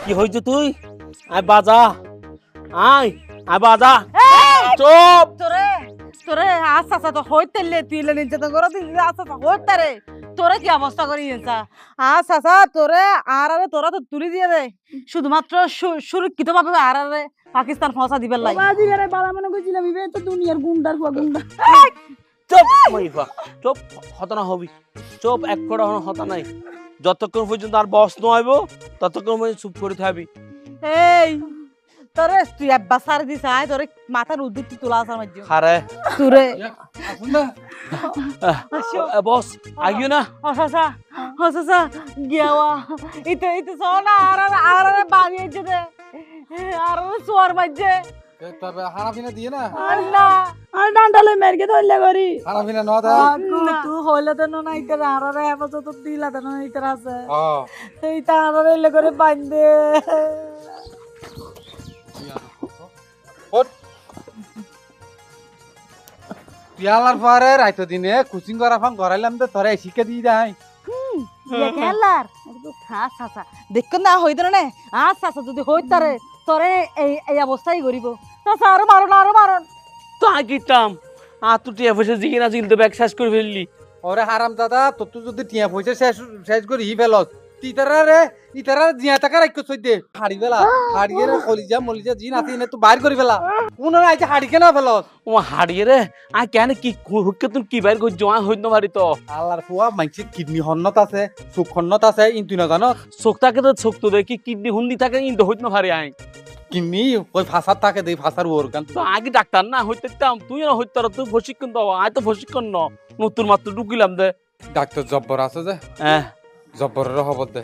কি হইছে তুই আয় বাজা আয় বাজা চুপ তোরে আচ্ছা তো হইতেলে তুই নির্যাতন করা তুই আচ্ছা হইতে রে তোরে কি অবস্থা করি এসা চাচা তোরে আর তোরা তো তুলি দিয়ে দে শুধুমাত্র সুরক্ষিত ভাবে আর পাকিস্তান ফসা দিবে লাই বাজি করে বালা মনে কইছিলাম ইবে তো দুনিয়ার গুন্ডার ফুয়া গুন্ডা চুপ মাইফা চুপ হতনা হবি চুপ এক ফোঁটা হতা নাই যতক্ষণ পর্যন্ত আর বস নইব ততক্ষণ পর্যন্ত চুপ করে থাকবি এই তোরে তুই আব্বা সার দিস আয় তোরে মাথার উদ্দিক তুলা আসার মাঝে খারে তুরে আসুন না বস আগিও না চাচা গিয়াওয়া ইতে সোনা আর বানিয়েছে দে আর সোয়ার মাঝে তবে হারাফিনা দিয়ে না আল্লাহ আর ডান্ডালে মেরকে ধরলে করি হারাফিনা ন দা তুই হইলে তো না ইতে আর এবার তো দিলা তো না ইতে আছে ও এই তার এলে করে বাঁধে পিয়ালার পরে রাইতো দিনে কোচিং করা ফাং করাইলাম তো তোরা শিখে দিয়ে যাই খেলার চাচা দেখ না হইত না চাচা যদি হইত তারে তোরে এই অবস্থাই করিব চাচা আরো মারণ তো আগিতাম আর তুই টিয়া পয়সা জিগে না জিগলে তো ব্যাগ শেষ করে ফেললি ওরে হারাম দাদা তোর তো যদি টিয়া পয়সা শেষ করে ই ফেলস ইতারা জিয়া টাকা রাখছ দে হাড়ি ফেলা হাড়িয়ে রে কলিজা মলিজা জি নাতি নে তো বাইর করে ফেলা কোন আইছে হাড়ি কেন ফেলস ও হারিয়ে রে আর কেন কি হুক্কে তুমি কি বাইর করে জমা হইত না পারি তো আল্লাহর ফুয়া মাইছে কিডনি হন্নত আছে চোখ হন্নত আছে ইন্তুই না জানো চোখটাকে তো চোখ তো দেখি কিডনি হুন্দি থাকে কিন্তু হইত না পারি আই কিডনি ওই ফাঁসার থাকে দেই ফাঁসার ওরগান তো আগে ডাক্তার না হইতাম তুই না হইতার তুই প্রশিক্ষণ দাও আয় তো প্রশিক্ষণ ন নতুন মাত্র ঢুকিলাম দে ডাক্তার জব্বর আছে যে হ্যাঁ জব্বরের খবর দে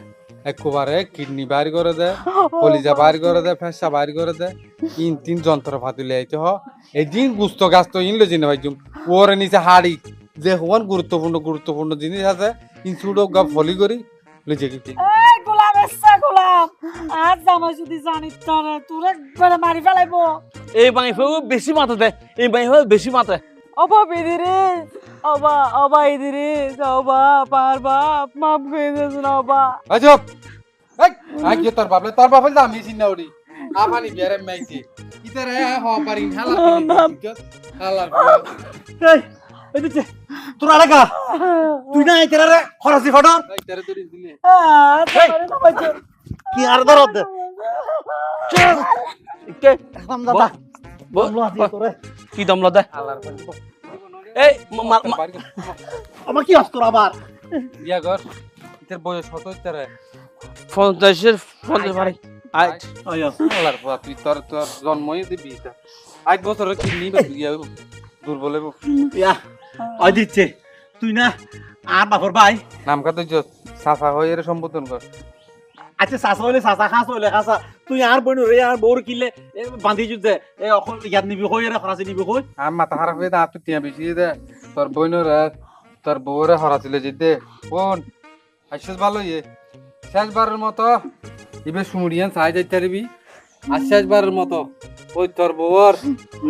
একবারে কিডনি বাইর করে দে কলিজা বাইর করে দে ফেসা বাইর করে দে তিন যন্ত্রপাতি লাইতে হ এদিন গুস্ত গাছ তো ইনলো জিনে ভাইজুম ওরে নিচে হাড়ি যে হন গুরুত্বপূর্ণ জিনিস আছে ইনসুডো গা ফলি করি লইছে কি গোলাম এসা গোলাম আর জামাই যদি জানিস তারে তোরে একবারে মারি ফেলাইবো এই বাইফে বেশি মাথা দে এই বাইফে বেশি মাথা অবা বিদিরে অবা ইদিরে অবা পার বাপ মাপ করে দিস না অবা আজব এই আগে তোর বাপলে তো আমি চিন্না ওড়ি আফানি বিয়ারে মাইছি ইতারে হ পারি হালার এই এদিকে তোর আলাগা তুই না এটারে রে খরচি ফটো ইতারে ধরে দিলে কি আর দরদ দে কে একদম দাদা বল তোরে কি দমলা দে হালার এই আমার কি অস্ত্র আবার বিয়া কর ইতার বয়স কত ইতারে 50 পারে আই হালার ফুয়া তুই তোর জন্মই দিবি 8 বছরের কিডনি বিয়া দুর্বল হইব ইয়া ওই দিচ্ছে তুই না আর বাপর ভাই নাম কাতে সাফা হয়ে এর সম্বোধন কর আচ্ছা চাচা হইলে চাচা খাস হইলে খাসা তুই আর বইন রে আর বউর কিলে বান্ধি যুদ্ধে এই অকল ইয়াদ নিবি কই রে খরাসি নিবি কই আর মাথা খারাপ হয়ে দা তুই টিয়া বেশি দে তোর বইনর তোর বউরে হরাছিলে জিদে কোন আইসস ভালো ইয়ে শেষবারের মতো ইবে সুমুড়িয়ান চাই যাইতে পারবি আর শেষবারের মতো ওই তোর বউর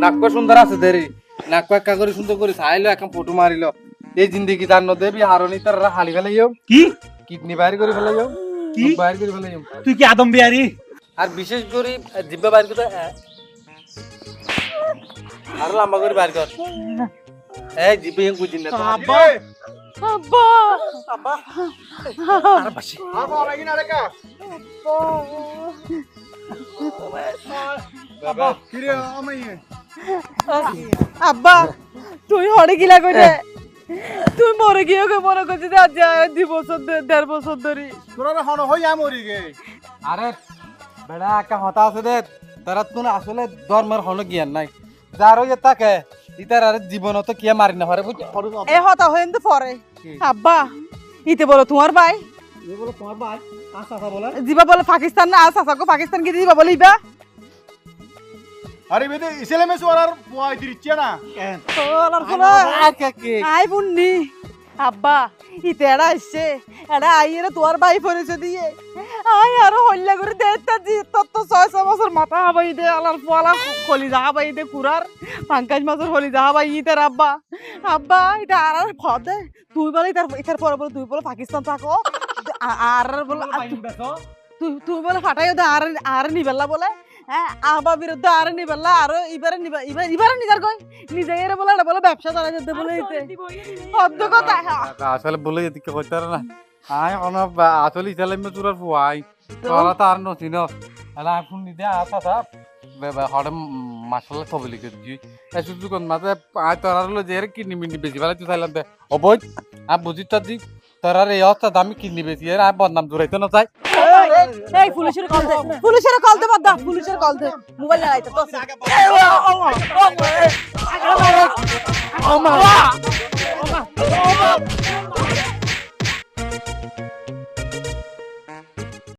নাক্ক সুন্দর আছে দেরি নাক্ক একা করে সুন্দর করে চাইলো এখন ফটো মারিল এই জিন্দগি তার ন দেবি হারনি তার হালি ফেলাইও কি কিডনি বাইর করে ফেলাইও কি বাইর করে ফেলাইও তুই কি আদম বিহারি আর বিশেষ করে জিব্বা বাইর করতে আর লম্বা করে বাইর কর এই জিব্বা ইং কুজিন না আব্বা আব্বা আব্বা আর বাসি বাবা আব্বা তুই হড়ে গিলা কইলে তুই মরে গিয়ে মনে করছিস আজ 2 বছর 1.5 বছর ধরে তোরা হন হইয়া মরি গে আরে বেড়া একা হতা আছে দে তারা তুন আসলে ধর্মের হন জ্ঞান নাই যার ওই তাকে ইতার আর জীবনত কিয়া মারি না পারে বুঝ এ হতা হইন তো পরে কি? আব্বা ইতে বলো তোমার ভাই এ বলে তোমার ভাই আচ্ছা বলে জিবা বলে পাকিস্তান না সাসাকো পাকিস্তান কি দিবা বলে ইবা আরে বেদে ইসলামে সোয়ার পোয়াই দিচ্ছে না কেন ওলার ফলা আই বুন্নি আব্বা ইতে এড়া আসছে এড়া আইয়েরা তোর ভাই পরিচে দিয়ে আই আরো হল্লা করে দেতা জি তত 6 বছর মাথা হাবাই দে আলার পোলা খলি যা হাবাই দে কুরার পাঙ্কাজ মাছের হলি যা হাবাই ইতার আব্বা আব্বা এটা আর ফদে তুই বলে ইতার পরে বলে তুই বলে পাকিস্তান থাকো আর বলে তুই বলে ফাটাইও দে আর নিবেলা বলে হ্যাঁ আবার বিরুদ্ধে আর নিবাল্লা আরো এবারে নিজার কই নিজে এর বলে এটা বলে ব্যবসা চালা যেতে বলে দিতে অদ্য কথা আসলে বলে এদিকে কইতে পারে না আয় কোনো আসলে ইতালে মে চুরার ফুয়াই তোরা তো আর নছিন এলা ফোন নিতে আসা থা হড়ে মাসাল্লাহ সব লিখে দিই এসু যখন মাঝে আয় তোরা হলো যে কিডনি মিডনি বেশি ভালো তুই চাইলাম দে অবৈ আর বুঝি তো দি তোরা এই অবস্থা দামি কিডনি বেশি এর আর বদনাম জুড়াইতে না চাই এই পুলিশের কল দে বাদা পুলিশের কল দে মোবাইল লাগাইতে তো